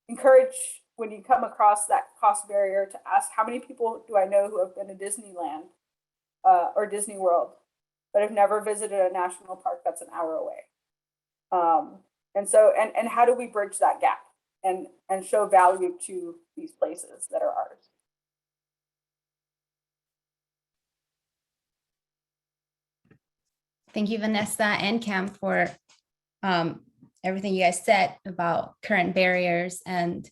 [SPEAKER 5] encourage, when you come across that cost barrier, to ask, how many people do I know who have been to Disneyland or Disney World, but have never visited a national park that's an hour away? And so, and how do we bridge that gap and show value to these places that are ours?
[SPEAKER 2] Thank you, Vanessa and Cam, for everything you guys said about current barriers and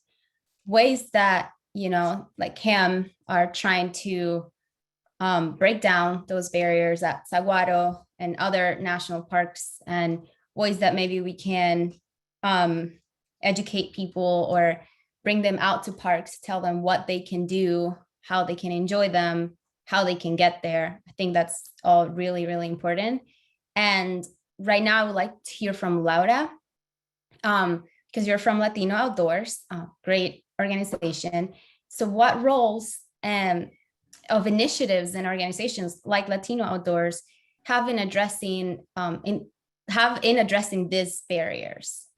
[SPEAKER 2] ways that, you know, like Cam, are trying to break down those barriers at Saguaro and other national parks, and ways that maybe we can educate people or bring them out to parks, tell them what they can do, how they can enjoy them, how they can get there. I think that's all really, really important. And right now I would like to hear from Laura, because you're from Latino Outdoors, great organization. So what roles of initiatives and organizations like Latino Outdoors have in addressing these barriers?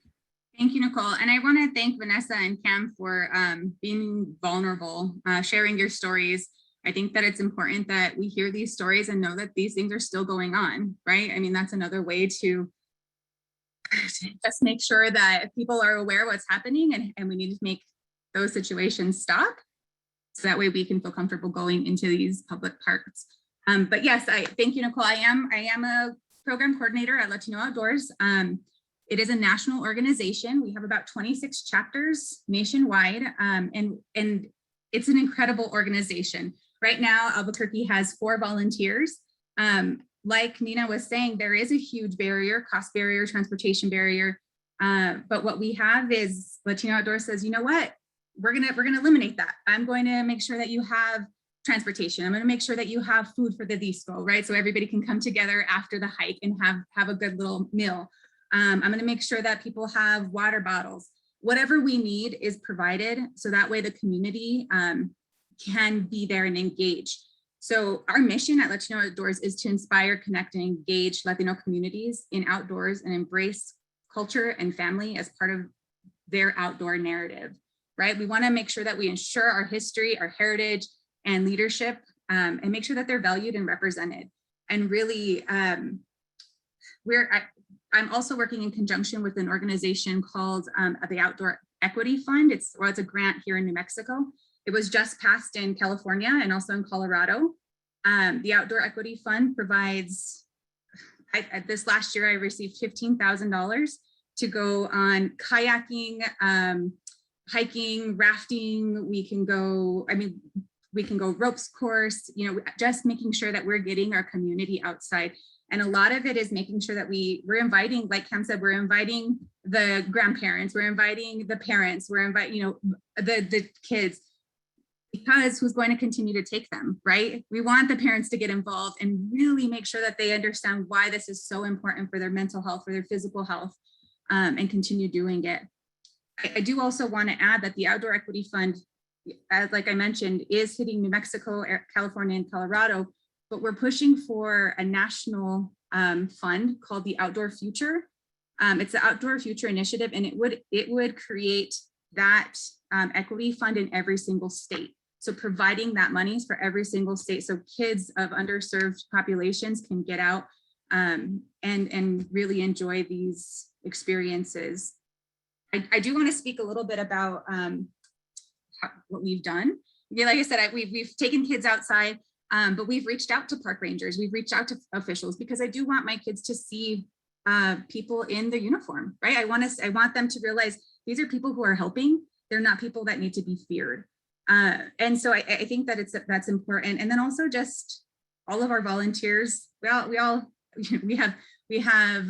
[SPEAKER 6] Thank you, Nicole. And I want to thank Vanessa and Cam for being vulnerable, sharing your stories. I think that it's important that we hear these stories and know that these things are still going on, right? I mean, that's another way to just make sure that people are aware of what's happening, and we need to make those situations stop, so that way we can feel comfortable going into these public parks. But yes, I thank you, Nicole. I am a program coordinator at Latino Outdoors. It is a national organization. We have about 26 chapters nationwide, and it's an incredible organization. Right now, Albuquerque has 4 volunteers. Like Nina was saying, there is a huge barrier, cost barrier, transportation barrier. But what we have is Latino Outdoors says, you know what, we're gonna eliminate that. I'm going to make sure that you have transportation. I'm going to make sure that you have food for the disco, right? So everybody can come together after the hike and have a good little meal. I'm going to make sure that people have water bottles. Whatever we need is provided, so that way the community can be there and engage. So our mission at Latino Outdoors is to inspire, connect, and engage Latino communities in outdoors and embrace culture and family as part of their outdoor narrative, right? We want to make sure that we ensure our history, our heritage, and leadership, and make sure that they're valued and represented. And really, I'm also working in conjunction with an organization called the Outdoor Equity Fund. It's a grant here in New Mexico. It was just passed in California and also in Colorado. The Outdoor Equity Fund provides, this last year I received $15,000 to go on kayaking, hiking, rafting. We can go ropes course, you know, just making sure that we're getting our community outside. And a lot of it is making sure that we're inviting, like Cam said, we're inviting the grandparents, we're inviting the parents, we're inviting, you know, the kids, because who's going to continue to take them, right? We want the parents to get involved and really make sure that they understand why this is so important for their mental health, for their physical health, and continue doing it. I do also want to add that the Outdoor Equity Fund, as like I mentioned, is hitting New Mexico, California, and Colorado, but we're pushing for a national fund called the Outdoor Future. It's the Outdoor Future Initiative, and it would create that equity fund in every single state. So providing that monies for every single state, so kids of underserved populations can get out and really enjoy these experiences. I do want to speak a little bit about what we've done. Yeah, like I said, we've taken kids outside, but we've reached out to park rangers, we've reached out to officials, because I do want my kids to see people in the uniform, right? I want them to realize these are people who are helping. They're not people that need to be feared. And so I think that that's important. And then also just all of our volunteers, we have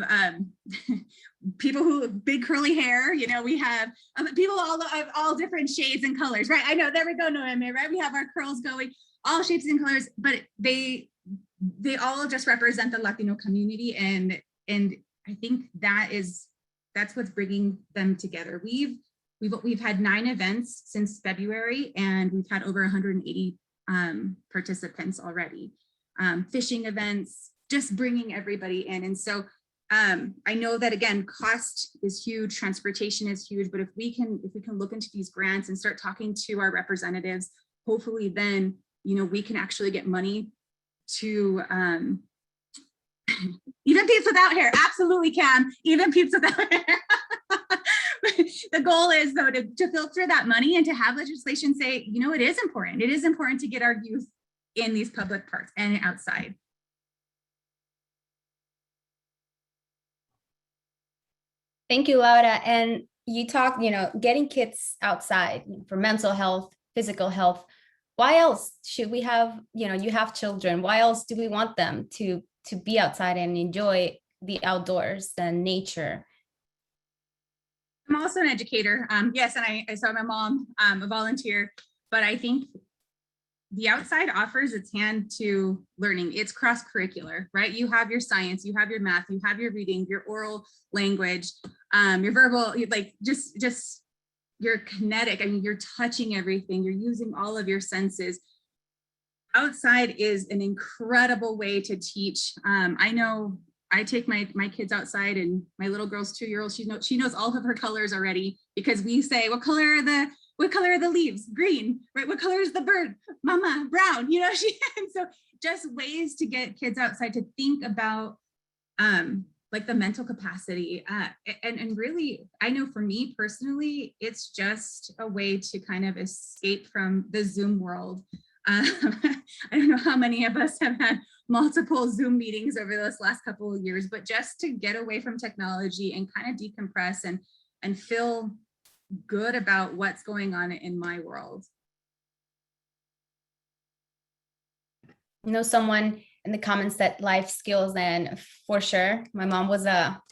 [SPEAKER 6] people who have big curly hair, you know, we have people of all different shades and colors, right? I know, there we go, Noemi, right? We have our curls going, all shapes and colors, but they all just represent the Latino community. And I think that's what's bringing them together. We've had 9 events since February, and we've had over 180 participants already. Fishing events, just bringing everybody in. And so I know that, again, cost is huge, transportation is huge, but if we can look into these grants and start talking to our representatives, hopefully then, we can actually get money to even peeps without hair. Absolutely can, even peeps without hair. The goal is, though, to filter that money and to have legislation say, it is important. It is important to get our youth in these public parks and outside.
[SPEAKER 2] Thank you, Laura. And you talked, getting kids outside for mental health, physical health. Why else should we have, you have children, why else do we want them to be outside and enjoy the outdoors and nature?
[SPEAKER 6] I'm also an educator. Yes, and I saw my mom, a volunteer, but I think the outside offers its hand to learning. It's cross-curricular, right? You have your science, you have your math, you have your reading, your oral language, your verbal, like just your kinetic. I mean, you're touching everything, you're using all of your senses. Outside is an incredible way to teach. I know I take my kids outside, and my little girl's 2-year-old, she knows all of her colors already, because we say, what color are the leaves? Green, right? What color is the bird? Mama, brown, and so just ways to get kids outside to think about like the mental capacity. And really, I know for me personally, it's just a way to kind of escape from the Zoom world. I don't know how many of us have had multiple Zoom meetings over this last couple of years, but just to get away from technology and kind of decompress and feel good about what's going on in my world.
[SPEAKER 2] Someone in the comments that life skills, and for sure, my mom was a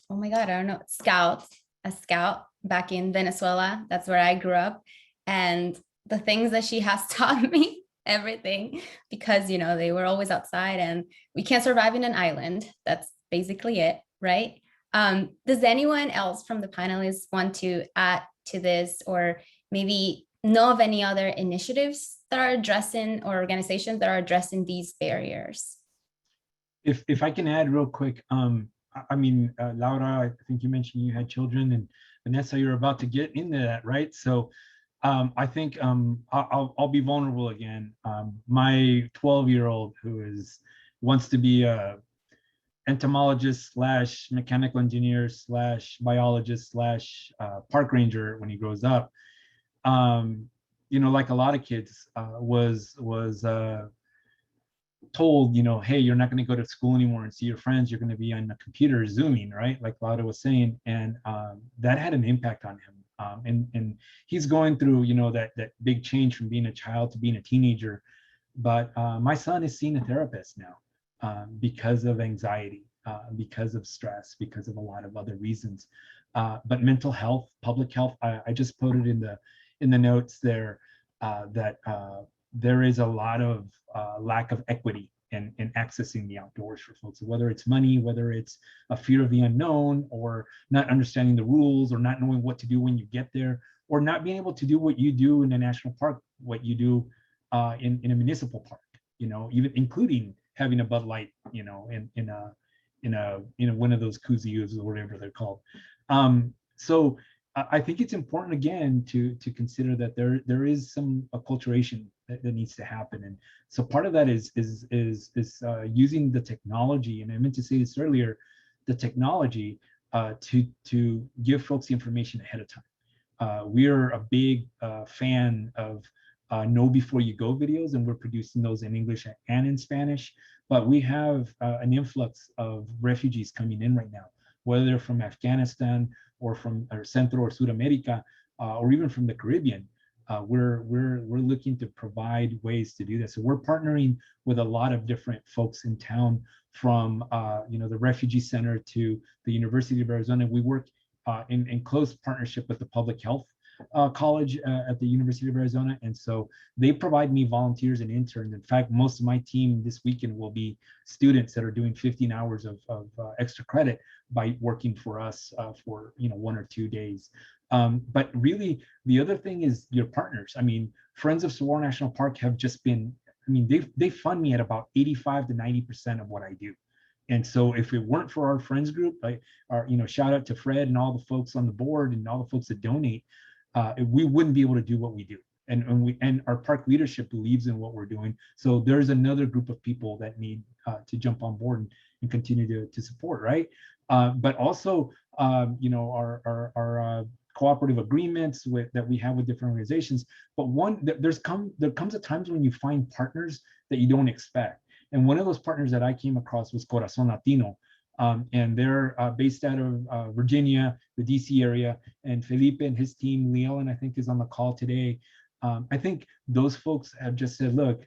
[SPEAKER 2] scout back in Venezuela. That's where I grew up. And the things that she has taught me, everything, because they were always outside, and we can't survive in an island. That's basically it, right? Does anyone else from the panelists want to add to this, or maybe know of any other initiatives that are addressing, or organizations that are addressing these barriers?
[SPEAKER 4] If I can add real quick, I mean, Laura, I think you mentioned you had children, and Vanessa, you're about to get into that, right? So I think I'll be vulnerable again. My 12-year-old who wants to be a entomologist / mechanical engineer / biologist / park ranger when he grows up, like a lot of kids, was told, hey, you're not going to go to school anymore and see your friends. You're going to be on the computer Zooming, right? Like Laura was saying, and that had an impact on him. And he's going through, that big change from being a child to being a teenager. But my son is seeing a therapist now because of anxiety, because of stress, because of a lot of other reasons. But mental health, public health, I just put it in the notes there that there is a lot of lack of equity in accessing the outdoors for folks, whether it's money, whether it's a fear of the unknown, or not understanding the rules, or not knowing what to do when you get there, or not being able to do what you do in a national park, what you do in a municipal park, even including having a Bud Light, in one of those koozies or whatever they're called. So I think it's important, again, to consider that there is some acculturation that needs to happen, and so part of that is using the technology, and I meant to say this earlier, the technology to give folks the information ahead of time. We're a big fan of know before you go videos, and we're producing those in English and in Spanish. But we have an influx of refugees coming in right now, whether they're from Afghanistan or from Central or South America, or even from the Caribbean. We're looking to provide ways to do this. So we're partnering with a lot of different folks in town, from the refugee center to the University of Arizona. We work in close partnership with the public health college at the University of Arizona, and so they provide me volunteers and interns. In fact, most of my team this weekend will be students that are doing 15 hours of extra credit by working for us for 1 or 2 days. But really, the other thing is your partners. I mean, Friends of Saguaro National Park have just been I mean, they fund me at about 85 to 90% of what I do. And so if it weren't for our friends group, shout out to Fred and all the folks on the board and all the folks that donate, we wouldn't be able to do what we do. And our park leadership believes in what we're doing. So there's another group of people that need to jump on board and continue to support, right? But also, our cooperative agreements that we have with different organizations. But there comes a times when you find partners that you don't expect. And one of those partners that I came across was Corazon Latino. And they're based out of Virginia, the DC area. And Felipe and his team, Leon, I think, is on the call today. I think those folks have just said, look,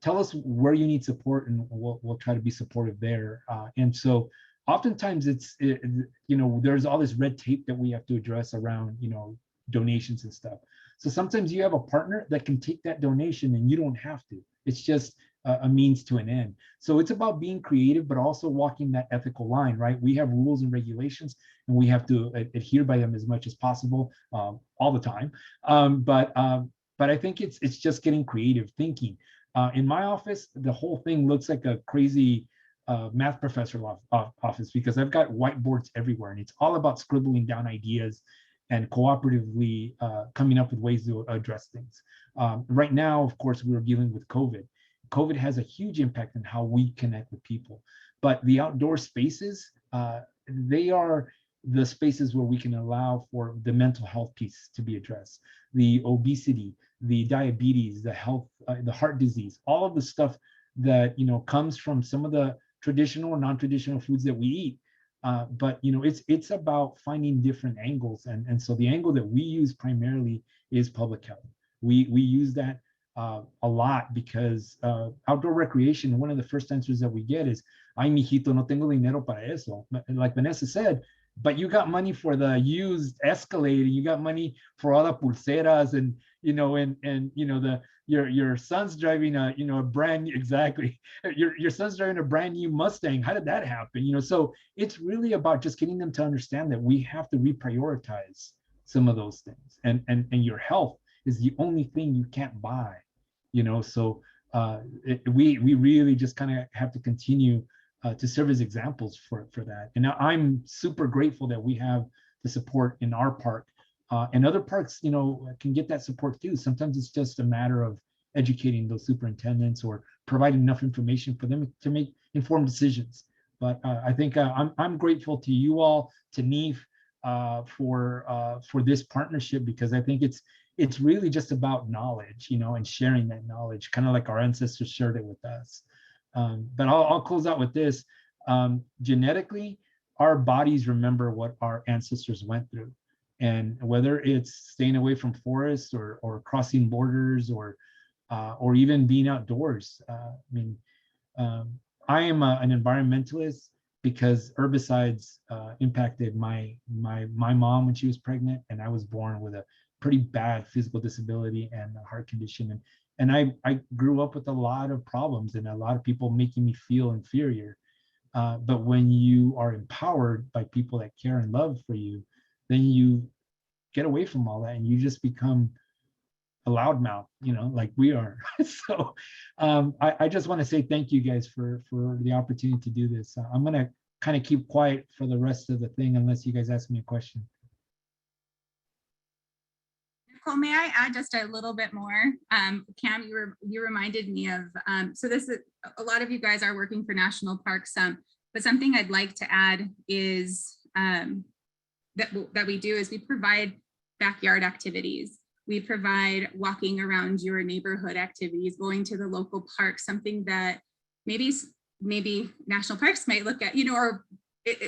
[SPEAKER 4] tell us where you need support and we'll try to be supportive there. And so oftentimes there's all this red tape that we have to address around, donations and stuff. So sometimes you have a partner that can take that donation and you don't have to. It's just a means to an end. So it's about being creative, but also walking that ethical line, right? We have rules and regulations and we have to adhere by them as much as possible all the time. But I think it's just getting creative thinking. In my office, the whole thing looks like a crazy math professor office because I've got whiteboards everywhere and it's all about scribbling down ideas and cooperatively coming up with ways to address things. Right now, of course, we're dealing with COVID. COVID has a huge impact on how we connect with people, but the outdoor spaces, they are the spaces where we can allow for the mental health piece to be addressed, the obesity, the diabetes, the health, the heart disease, all of the stuff that comes from some of the traditional or non-traditional foods that we eat. But it's about finding different angles, and so the angle that we use primarily is public health. We use that a lot because outdoor recreation, one of the first answers that we get is, ay, mijito, no tengo dinero para eso. Like Vanessa said, but you got money for the used Escalade, you got money for all the pulseras, and your son's driving a brand new, exactly, your son's driving a brand new Mustang. How did that happen? So it's really about just getting them to understand that we have to reprioritize some of those things, and your health is the only thing you can't buy. So we really just kind of have to continue to serve as examples for that. And I'm super grateful that we have the support in our park, and other parks, can get that support too. Sometimes it's just a matter of educating those superintendents or providing enough information for them to make informed decisions. But I think I'm grateful to you all, to NEEF, for this partnership, because I think it's really just about knowledge, and sharing that knowledge, kind of like our ancestors shared it with us. But I'll close out with this. Genetically, our bodies remember what our ancestors went through. And whether it's staying away from forests or crossing borders or even being outdoors. I am an environmentalist because herbicides impacted my mom when she was pregnant, and I was born with a pretty bad physical disability and a heart condition. And I grew up with a lot of problems and a lot of people making me feel inferior. But when you are empowered by people that care and love for you, then you get away from all that and you just become a loudmouth, like we are. So I just want to say thank you guys for the opportunity to do this. I'm going to kind of keep quiet for the rest of the thing unless you guys ask me a question.
[SPEAKER 6] Nicole, may I add just a little bit more? Cam, you reminded me of, so this is, a lot of you guys are working for national parks, but something I'd like to add is that we do is we provide backyard activities. We provide walking around your neighborhood activities, going to the local park, something that maybe national parks might look at, or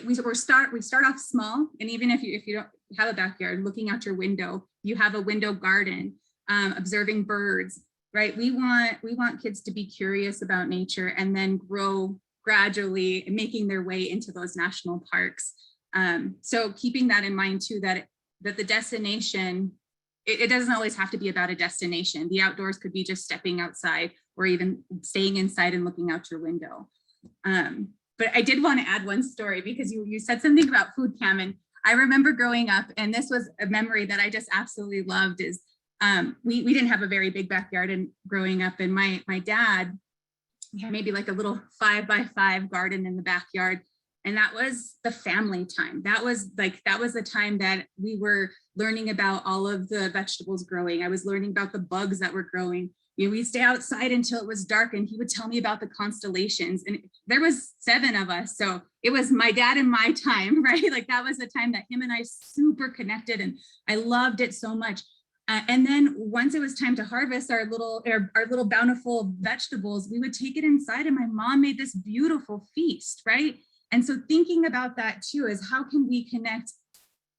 [SPEAKER 6] we start off small. And even if you don't have a backyard, looking out your window, you have a window garden, observing birds, right? We want kids to be curious about nature and then grow gradually, making their way into those national parks. So keeping that in mind too, that the destination, it doesn't always have to be about a destination. The outdoors could be just stepping outside or even staying inside and looking out your window. But I did want to add one story because you said something about food, Cam, and I remember growing up, and this was a memory that I just absolutely loved, is we didn't have a very big backyard and growing up, and my dad, we had maybe like a little 5x5 garden in the backyard. And that was the family time. That was the time that we were learning about all of the vegetables growing. I was learning about the bugs that were growing. We'd stay outside until it was dark, and he would tell me about the constellations. And there was 7 of us. So it was my dad and my time, right? Like that was the time that him and I super connected, and I loved it so much. And then once it was time to harvest our little bountiful vegetables, we would take it inside, and my mom made this beautiful feast, right? And so thinking about that too is how can we connect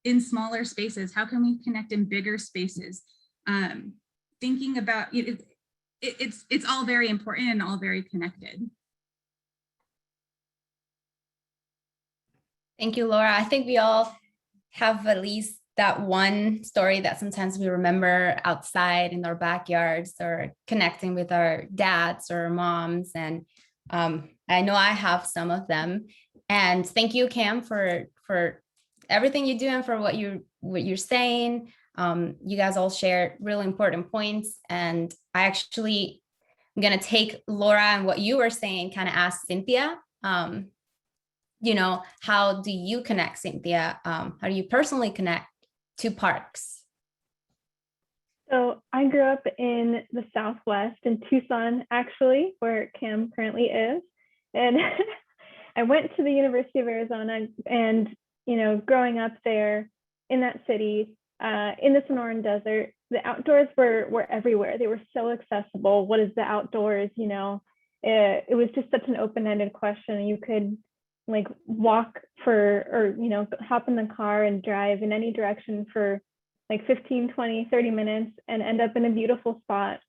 [SPEAKER 6] in smaller spaces? How can we connect in bigger spaces? Thinking about it's all very important and all very connected.
[SPEAKER 2] Thank you, Laura. I think we all have at least that one story that sometimes we remember outside in our backyards or connecting with our dads or moms. And I know I have some of them. And thank you, Cam, for everything you do and for what you're saying. You guys all shared really important points. And I'm going to take Laura and what you were saying, kind of ask Cynthia, how do you connect, Cynthia? How do you personally connect to parks?
[SPEAKER 7] So I grew up in the Southwest in Tucson, actually, where Cam currently is. And I went to the University of Arizona, and, growing up there in that city, in the Sonoran Desert, the outdoors were everywhere. They were so accessible. What is the outdoors? It was just such an open-ended question. You could walk hop in the car and drive in any direction for 15, 20, 30 minutes and end up in a beautiful spot.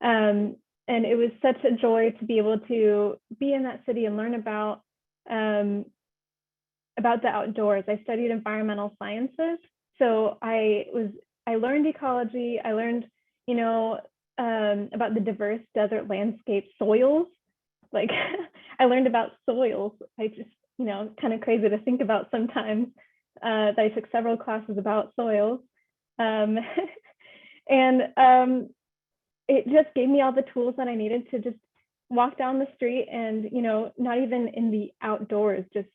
[SPEAKER 7] And it was such a joy to be able to be in that city and learn about the outdoors. I studied environmental sciences. So I learned ecology. I learned, about the diverse desert landscape, soils. I learned about soils. I just, kind of crazy to think about sometimes, that I took several classes about soils. It just gave me all the tools that I needed to just walk down the street and, not even in the outdoors, just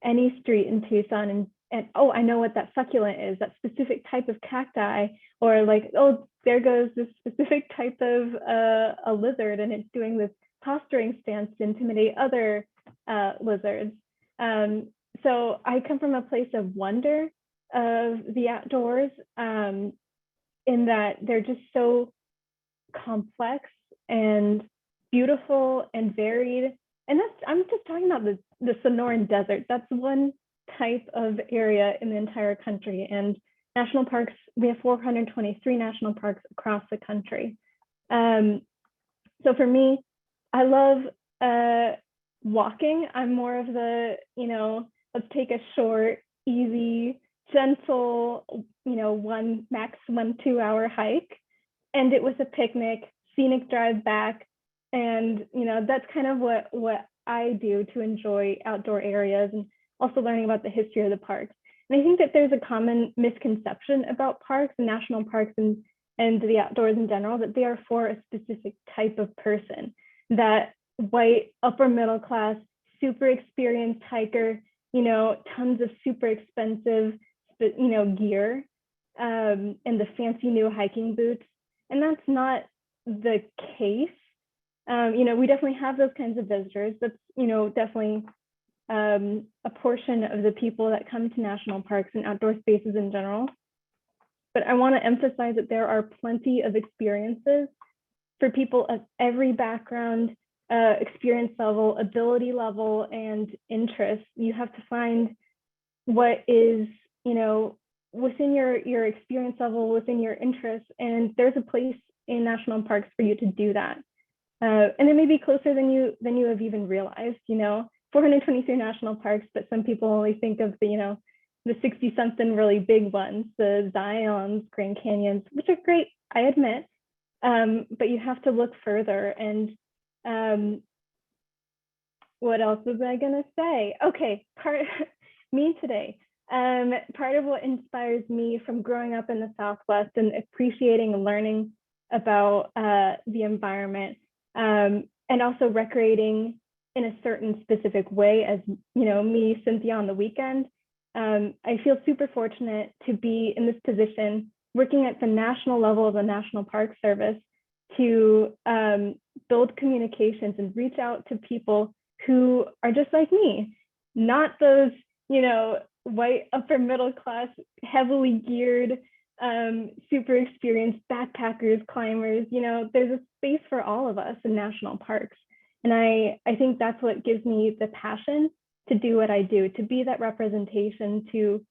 [SPEAKER 7] any street in Tucson and oh, I know what that succulent is, that specific type of cacti, or oh, there goes this specific type of a lizard, and it's doing this posturing stance to intimidate other lizards. So I come from a place of wonder of the outdoors, in that they're just so complex and beautiful and varied. And I'm just talking about the Sonoran Desert. That's one type of area in the entire country. And national parks, we have 423 national parks across the country. So for me, I love walking. I'm more of the, let's take a short, easy, gentle, 1 2 hour hike. And it was a picnic, scenic drive back. And, that's kind of what I do to enjoy outdoor areas, and also learning about the history of the parks. And I think that there's a common misconception about parks and national parks and the outdoors in general, that they are for a specific type of person, that white, upper middle class, super experienced hiker, tons of super expensive, gear, and the fancy new hiking boots. And that's not the case. We definitely have those kinds of visitors. That's, definitely a portion of the people that come to national parks and outdoor spaces in general. But I want to emphasize that there are plenty of experiences for people of every background, experience level, ability level, and interest. You have to find what is, within your experience level, within your interests, and there's a place in national parks for you to do that. And it may be closer than you have even realized, 423 national parks, but some people only think of the 60 something really big ones, the Zions, Grand Canyons, which are great, I admit, but you have to look further. And what else was I gonna say? Okay, me today, Part of what inspires me from growing up in the Southwest and appreciating and learning about the environment, and also recreating in a certain specific way, as you know, me, Cynthia, on the weekend. I feel super fortunate to be in this position, working at the national level of the National Park Service, to build communications and reach out to people who are just like me, not those, you know, white upper middle class, heavily geared, super experienced backpackers, climbers. You know, there's a space for all of us in national parks. And I think that's what gives me the passion to do what I do, to be that representation, to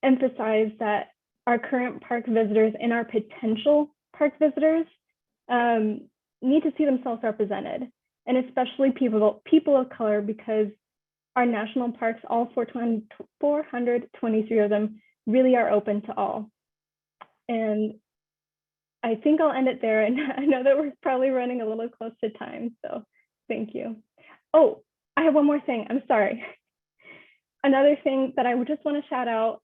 [SPEAKER 7] emphasize that our current park visitors and our potential park visitors need to see themselves represented, and especially people of color, because our national parks, all 423 of them, really are open to all. And I think I'll end it there. And I know that we're probably running a little close to time, so thank you. Oh, I have one more thing. I'm sorry. Another thing that I would just want to shout out,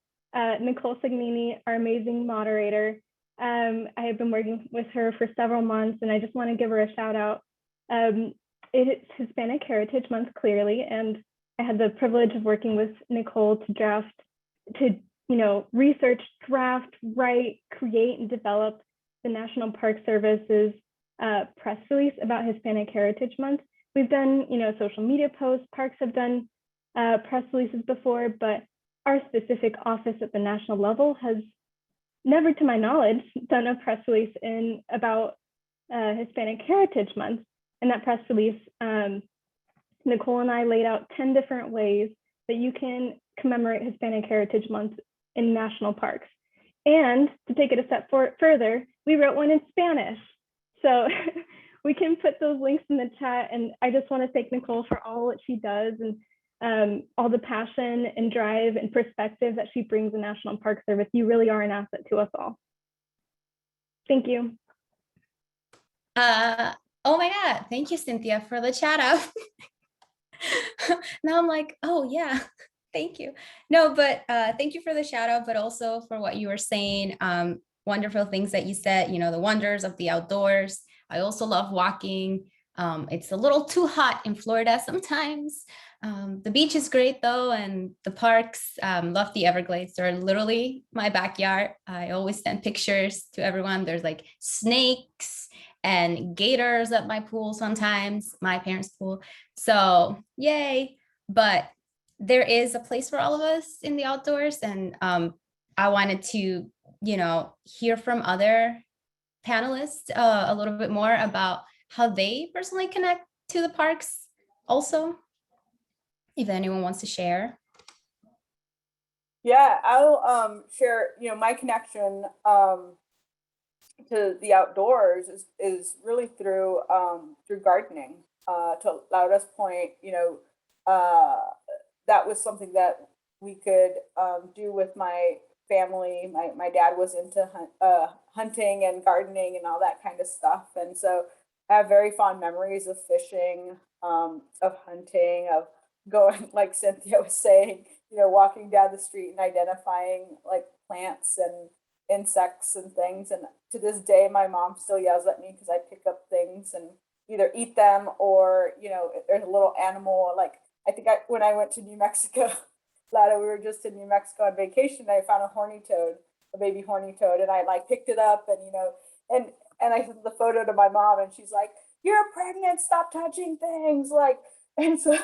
[SPEAKER 7] Nicola Sidney, our amazing moderator. I have been working with her for several months, and I just want to give her a shout out. It's Hispanic Heritage Month, clearly, and I had the privilege of working with Nicole to research, draft, write, create, and develop the National Park Service's press release about Hispanic Heritage Month. We've done, social media posts, parks have done press releases before, but our specific office at the national level has never, to my knowledge, done a press release about Hispanic Heritage Month. And that press release, Nicole and I laid out 10 different ways that you can commemorate Hispanic Heritage Month in national parks. And to take it a step further, we wrote one in Spanish. So we can put those links in the chat. And I just want to thank Nicole for all that she does, and all the passion and drive and perspective that she brings in National Park Service. You really are an asset to us all. Thank you.
[SPEAKER 2] Oh my God, thank you, Cynthia, for the shout out. Now I'm like, oh yeah, thank you. No, but thank you for the shout out, but also for what you were saying. Wonderful things that you said, the wonders of the outdoors. I also love walking. It's a little too hot in Florida sometimes. The beach is great though, and the parks, love the Everglades. They're literally my backyard. I always send pictures to everyone. There's like snakes and gators at my pool sometimes, my parents' pool. So yay, but there is a place for all of us in the outdoors. And I wanted to, hear from other panelists a little bit more about how they personally connect to the parks also, if anyone wants to share.
[SPEAKER 5] Yeah, I'll share, my connection to the outdoors is really through gardening. To Laura's point, that was something that we could do with my family. My dad was into hunting and gardening and all that kind of stuff. And so I have very fond memories of fishing, of hunting, of going, like Cynthia was saying, walking down the street and identifying like plants and insects and things. And to this day, my mom still yells at me because I pick up things and either eat them or, if there's a little animal, like I think when I went to New Mexico, Lada, we were just in New Mexico on vacation. I found a baby horny toad, and I like picked it up and and I sent the photo to my mom, and she's like, "You're pregnant, stop touching things." And so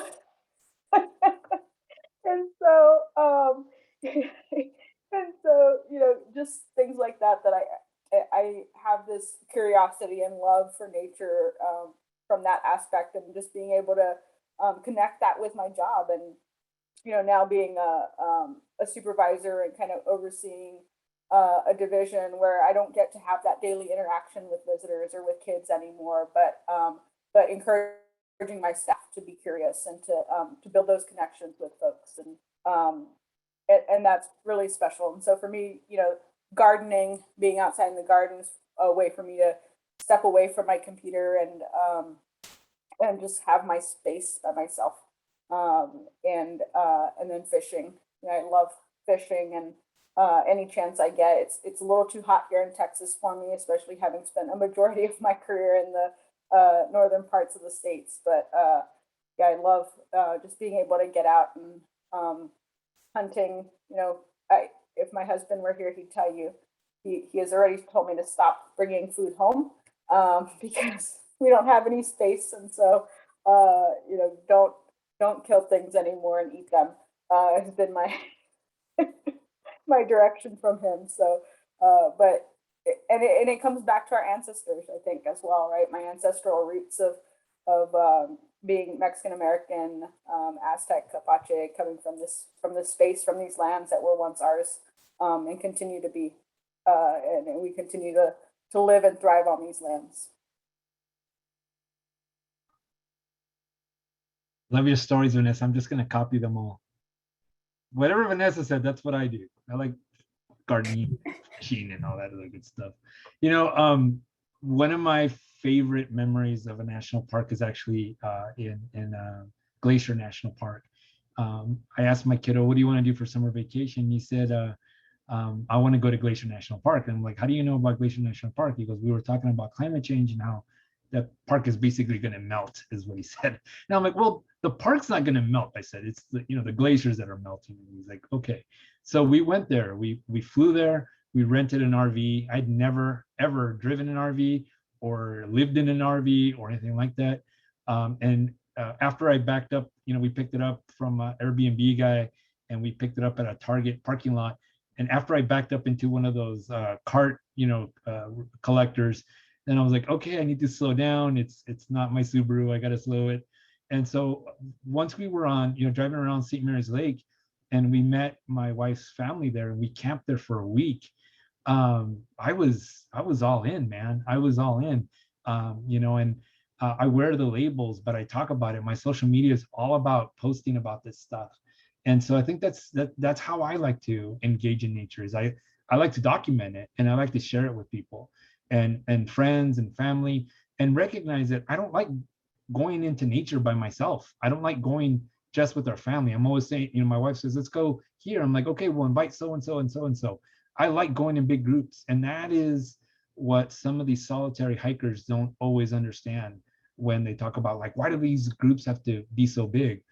[SPEAKER 5] just things like that I have this curiosity and love for nature from that aspect, and just being able to connect that with my job, and now being a supervisor and kind of overseeing a division where I don't get to have that daily interaction with visitors or with kids anymore, but encouraging my staff to be curious and to build those connections with folks, and that's really special. And so for me, gardening, being outside in the garden is a way for me to step away from my computer and just have my space by myself. And then fishing. I love fishing, and any chance I get. It's a little too hot here in Texas for me, especially having spent a majority of my career in the northern parts of the states. But yeah, I love just being able to get out and hunting. You know, if my husband were here, he'd tell you he has already told me to stop bringing food home because we don't have any space, and so you know, don't kill things anymore and eat them has been my my direction from him. So, but it comes back to our ancestors, I think, as well, right? My ancestral roots of being Mexican American, Aztec, Apache, coming from this space, from these lands that were once ours, and continue to be, and we continue to live and thrive on these lands.
[SPEAKER 4] Love your stories, Vanessa. I'm just gonna copy them all. Whatever Vanessa said, that's what I do. I like gardening, fishing, and all that other good stuff. You know, one of my favorite memories of a national park is actually in Glacier National Park. I asked my kiddo, "What do you want to do for summer vacation?" He said, "I want to go to Glacier National Park." And I'm like, "How do you know about Glacier National Park?" He goes, "We were talking about climate change and how that park is basically going to melt," is what he said. Now I'm like, "Well, the park's not going to melt." I said, "It's the, you know, the glaciers that are melting." And he's like, "Okay." So we went there. We flew there. We rented an RV. I'd never ever driven an RV or lived in an RV or anything like that. After I backed up, you know, we picked it up from an Airbnb guy, and we picked it up at a Target parking lot. And after I backed up into one of those cart, you know, collectors, then I was like, okay, I need to slow down. It's not my Subaru. I got to slow it. And so once we were on, you know, driving around St. Mary's Lake, and we met my wife's family there, and we camped there for a week. I was all in, man. I was all in, you know, and I wear the labels, but I talk about it. My social media is all about posting about this stuff. And so I think that's how I like to engage in nature, is I like to document it, and I like to share it with people and friends and family, and recognize that I don't like going into nature by myself. I don't like going just with our family. I'm always saying, you know, my wife says, "Let's go here." I'm like, "Okay, we'll invite so-and-so and so-and-so." I like going in big groups. And that is what some of these solitary hikers don't always understand when they talk about, like, why do these groups have to be so big?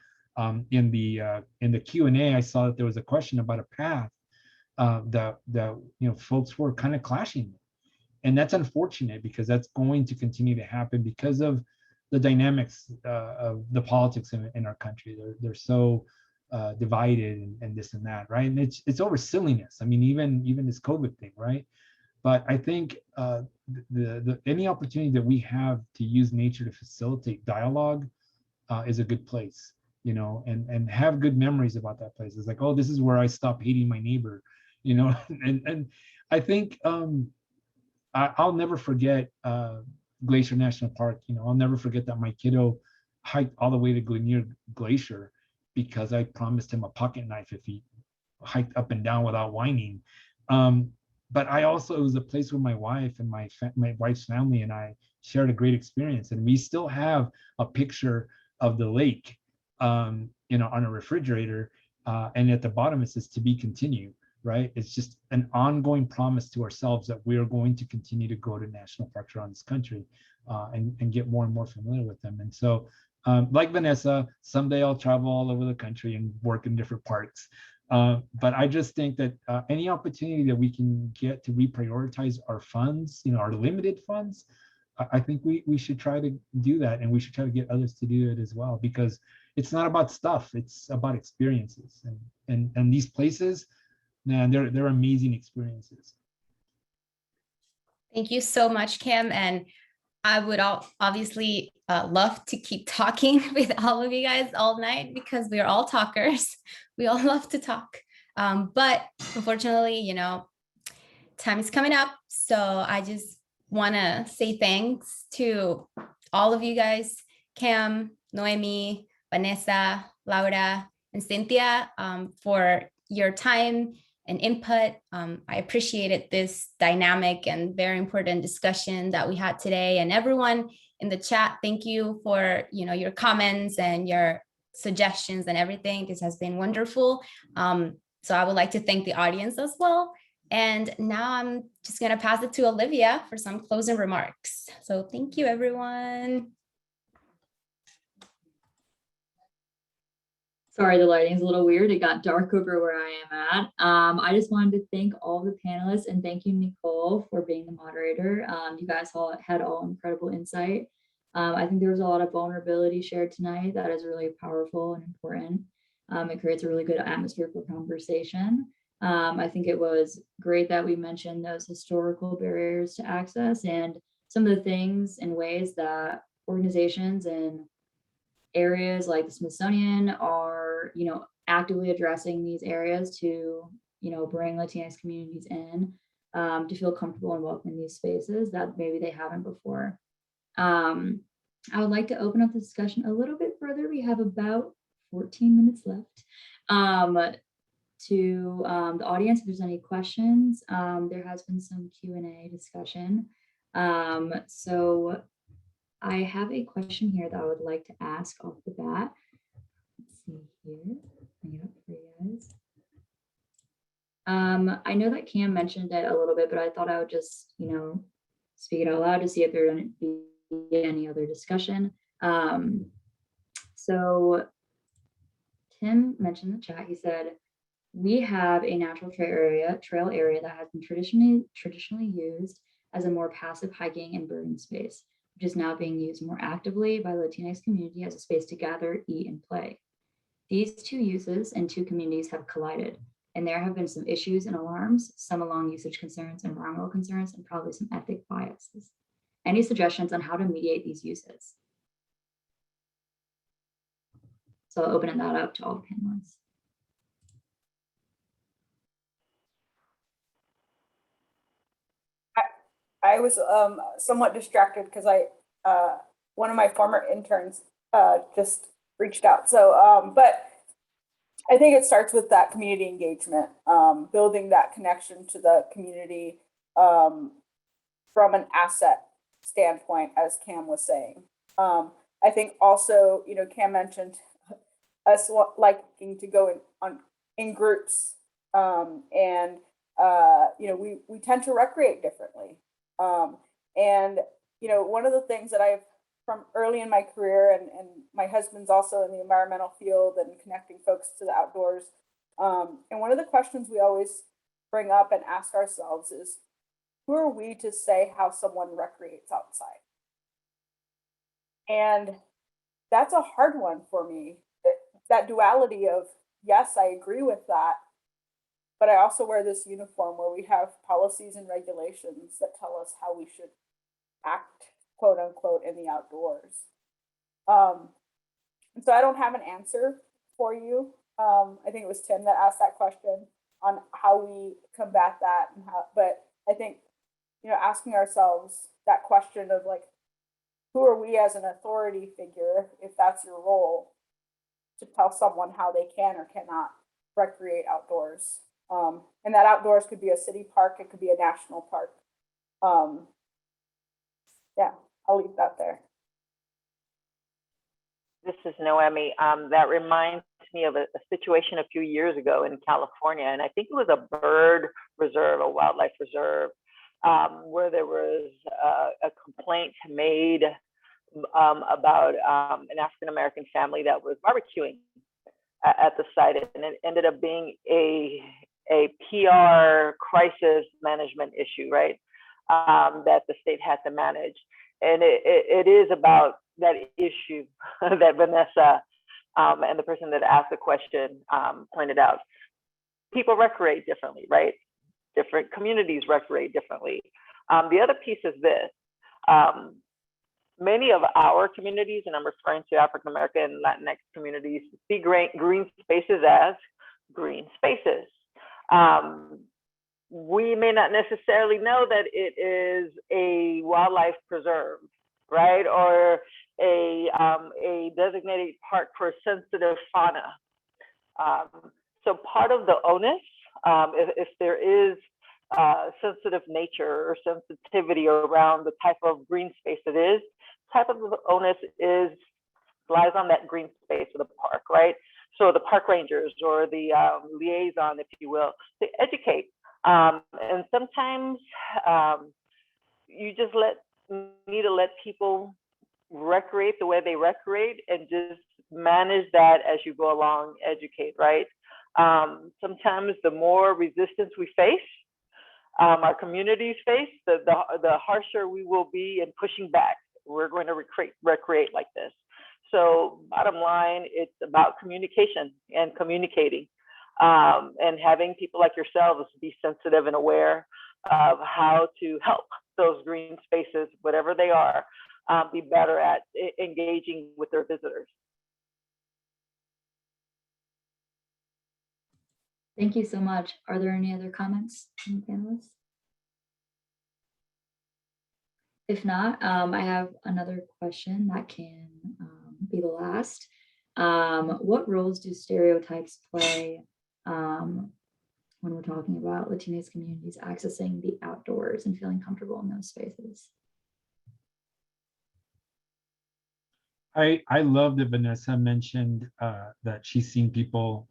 [SPEAKER 4] In the Q&A, I saw that there was a question about a path that you know, folks were kind of clashing with. And that's unfortunate, because that's going to continue to happen because of the dynamics of the politics in our country. They're so divided and this and that, right? And it's over silliness. I mean, even this COVID thing, right? But I think the any opportunity that we have to use nature to facilitate dialogue is a good place, you know, and have good memories about that place. It's like, oh, this is where I stopped hating my neighbor, you know. and I think I'll never forget Glacier National Park. You know, I'll never forget that my kiddo hiked all the way to Glacier because I promised him a pocket knife if he hiked up and down without whining. But I also, it was a place where my wife and my wife's family and I shared a great experience. And we still have a picture of the lake, you know, on a refrigerator. And at the bottom, it says "to be continued." Right? It's just an ongoing promise to ourselves that we are going to continue to go to national parks around this country and get more and more familiar with them. And so, like Vanessa, someday I'll travel all over the country and work in different parks. But I just think that any opportunity that we can get to reprioritize our funds, you know, our limited funds, I think we should try to do that, and we should try to get others to do it as well, because it's not about stuff, it's about experiences. And these places, man, they're amazing experiences.
[SPEAKER 2] Thank you so much, Kim. And I would obviously love to keep talking with all of you guys all night, because we're all talkers. We all love to talk. But unfortunately, you know, time is coming up. So I just want to say thanks to all of you guys, Kim, Noemi, Vanessa, Laura, and Cynthia, for your time and input. I appreciated this dynamic and very important discussion that we had today. And everyone in the chat, thank you for, you know, your comments and your suggestions and everything. This has been wonderful. So I would like to thank the audience as well. And now I'm just going to pass it to Olivia for some closing remarks. So thank you, everyone.
[SPEAKER 1] Sorry, the lighting's a little weird. It got dark over where I am at. I just wanted to thank all the panelists and thank you, Nicole, for being the moderator. You guys all had incredible insight. I think there was a lot of vulnerability shared tonight that is really powerful and important. It creates a really good atmosphere for conversation. I think it was great that we mentioned those historical barriers to access and some of the things and ways that organizations and areas like the Smithsonian are, actively addressing these areas to, bring Latinx communities in to feel comfortable and welcome in these spaces that maybe they haven't before. I would like to open up the discussion a little bit further. We have about 14 minutes left. To the audience, if there's any questions, there has been some Q&A discussion. So I have a question here that I would like to ask off the bat. Let's see here, bring it up for you guys. I know that Cam mentioned it a little bit, but I thought I would just, speak it out loud to see if there would be any other discussion. So Tim mentioned in the chat, he said, we have a natural trail area that has been traditionally used as a more passive hiking and birding space, which is now being used more actively by the Latinx community as a space to gather, eat, and play. These two uses and two communities have collided, and there have been some issues and alarms, some along usage concerns, environmental concerns, and probably some ethic biases. Any suggestions on how to mediate these uses? So I'll open that up to all the panelists.
[SPEAKER 5] I was somewhat distracted because one of my former interns just reached out. So, but I think it starts with that community engagement, building that connection to the community from an asset standpoint, as Cam was saying. I think also, Cam mentioned us liking to go in groups, and we tend to recreate differently. And one of the things that I've from early in my career, and my husband's also in the environmental field and connecting folks to the outdoors. And one of the questions we always bring up and ask ourselves is, who are we to say how someone recreates outside? And that's a hard one for me. That duality of, yes, I agree with that, but I also wear this uniform where we have policies and regulations that tell us how we should act, quote unquote, in the outdoors. And so I don't have an answer for you. I think it was Tim that asked that question on how we combat that, but I think, asking ourselves that question of like, who are we as an authority figure, if that's your role, to tell someone how they can or cannot recreate outdoors. And that outdoors could be a city park, it could be a national park. Yeah, I'll leave that there.
[SPEAKER 3] This is Noemi. That reminds me of a situation a few years ago in California, and I think it was a bird reserve, a wildlife reserve, where there was a complaint made about an African-American family that was barbecuing at the site, and it ended up being a PR crisis management issue, right? That the state had to manage. And it is about that issue that Vanessa and the person that asked the question pointed out. People recreate differently, right? Different communities recreate differently. The other piece is this. Many of our communities, and I'm referring to African American and Latinx communities, see green spaces as green spaces. We may not necessarily know that it is a wildlife preserve, right? Or a designated park for sensitive fauna. So part of the onus, if there is sensitive nature or sensitivity around the type of green space it is, type of the onus lies on that green space of the park, right? So the park rangers or the liaison, if you will, to educate. And sometimes you just need to let people recreate the way they recreate and just manage that as you go along, educate, right? Sometimes the more resistance we face, our communities face, the harsher we will be in pushing back. We're going to recreate like this. So bottom line, it's about communication and communicating, and having people like yourselves be sensitive and aware of how to help those green spaces, whatever they are, be better at engaging with their visitors.
[SPEAKER 1] Thank you so much. Are there any other comments from the panelists? If not, I have another question that can be the last. What roles do stereotypes play when we're talking about Latinx communities accessing the outdoors and feeling comfortable in those spaces?
[SPEAKER 4] I love that Vanessa mentioned that she's seen people,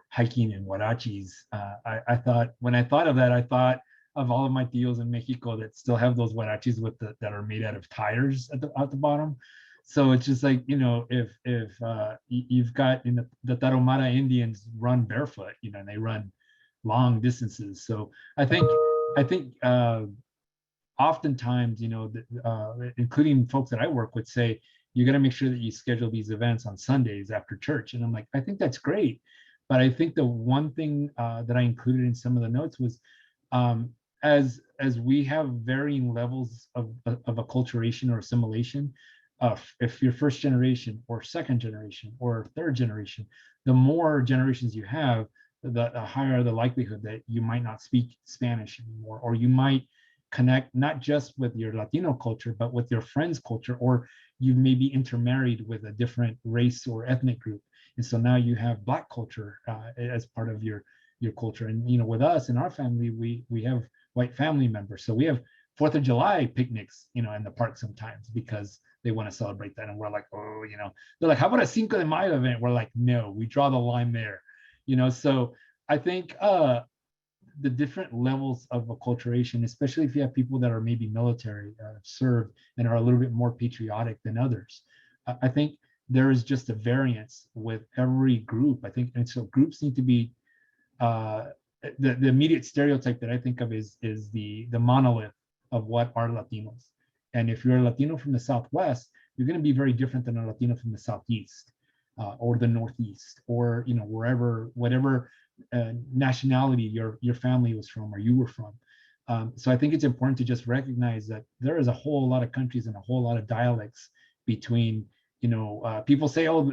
[SPEAKER 4] hiking in huarachis. I thought, when I thought of that, I thought of all of my tios in Mexico that still have those huarachis that are made out of tires at the bottom. So it's just like, if you've got, the Tarahumara Indians run barefoot, and they run long distances. So I think oftentimes, including folks that I work with, say, you got to make sure that you schedule these events on Sundays after church. And I'm like, I think that's great. But I think the one thing that I included in some of the notes was, as we have varying levels of acculturation or assimilation, if you're first generation or second generation or third generation, the more generations you have, the higher the likelihood that you might not speak Spanish anymore, or you might connect not just with your Latino culture, but with your friend's culture, or you may be intermarried with a different race or ethnic group. And so now you have Black culture as part of your culture. And, with us in our family, we have white family members. So we have 4th of July picnics, in the park sometimes because they want to celebrate that. And we're like, oh, they're like, how about a Cinco de Mayo event? We're like, no, we draw the line there. So I think the different levels of acculturation, especially if you have people that are maybe military, served, and are a little bit more patriotic than others, I think there is just a variance with every group. I think, and so groups need to be, the immediate stereotype that I think of is the monolith of what are Latinos. And if you're a Latino from the Southwest, you're going to be very different than a Latino from the Southeast or the Northeast, or whatever nationality your family was from or you were from. So I think it's important to just recognize that there is a whole lot of countries and a whole lot of dialects between, people say, oh,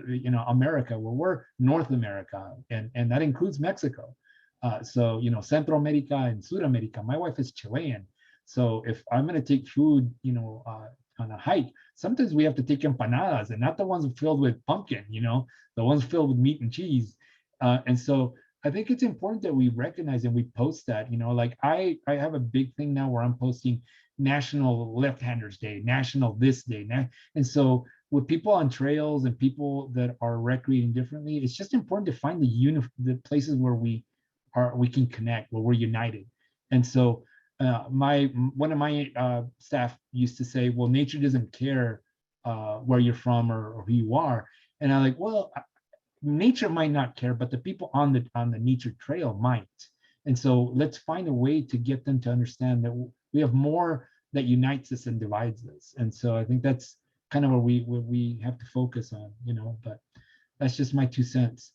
[SPEAKER 4] America. Well, we're North America, and that includes Mexico. So, Central America and Sud America. My wife is Chilean. So if I'm going to take food, on a hike, sometimes we have to take empanadas, and not the ones filled with pumpkin, the ones filled with meat and cheese. And so I think it's important that we recognize and we post that, like I have a big thing now where I'm posting National Left-Handers Day, National this day. And so with people on trails and people that are recreating differently, it's just important to find the places where we can connect, where we're united. And so one of my staff used to say, well, nature doesn't care where you're from or who you are. And I'm like, well, nature might not care, but the people on the nature trail might. And so let's find a way to get them to understand that we have more that unites us than divides us. And so I think that's kind of what we have to focus on, but that's just my 2 cents.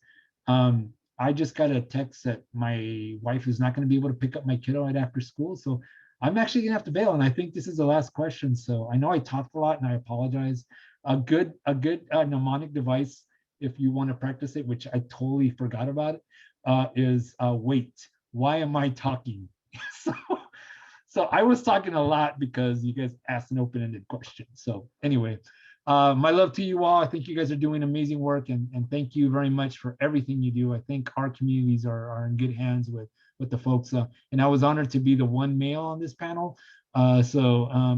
[SPEAKER 4] I just got a text that my wife is not going to be able to pick up my kiddo right after school. So I'm actually going to have to bail. And I think this is the last question. So I know I talked a lot and I apologize. A good mnemonic device, if you want to practice it, which I totally forgot about it, is wait. Why am I talking? So I was talking a lot because you guys asked an open-ended question. So anyway, my love to you all. I think you guys are doing amazing work, and thank you very much for everything you do. I think our communities are in good hands with the folks. And I was honored to be the one male on this panel. Cisgender,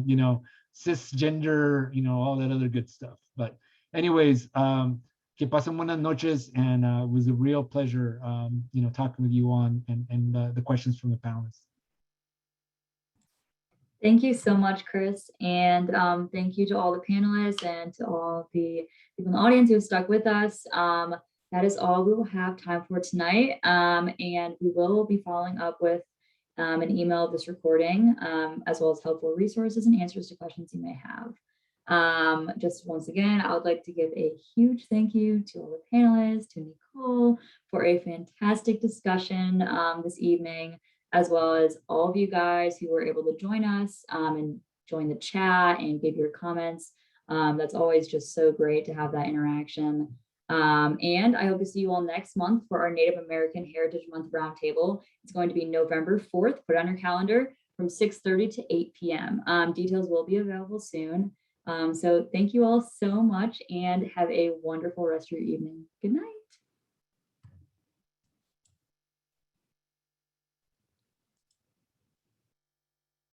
[SPEAKER 4] all that other good stuff. But anyways, que pasen buenas noches, and it was a real pleasure, talking with you on and the questions from the panelists.
[SPEAKER 1] Thank you so much, Chris. And thank you to all the panelists and to all the people in the audience who have stuck with us. That is all we will have time for tonight. And we will be following up with an email of this recording, as well as helpful resources and answers to questions you may have. Just once again, I would like to give a huge thank you to all the panelists, to Nicole for a fantastic discussion this evening, as well as all of you guys who were able to join us and join the chat and give your comments. That's always just so great to have that interaction. And I hope to see you all next month for our Native American Heritage Month Roundtable. It's going to be November 4th. Put it on your calendar from 6:30 to 8 p.m. Details will be available soon. So thank you all so much and have a wonderful rest of your evening. Good night.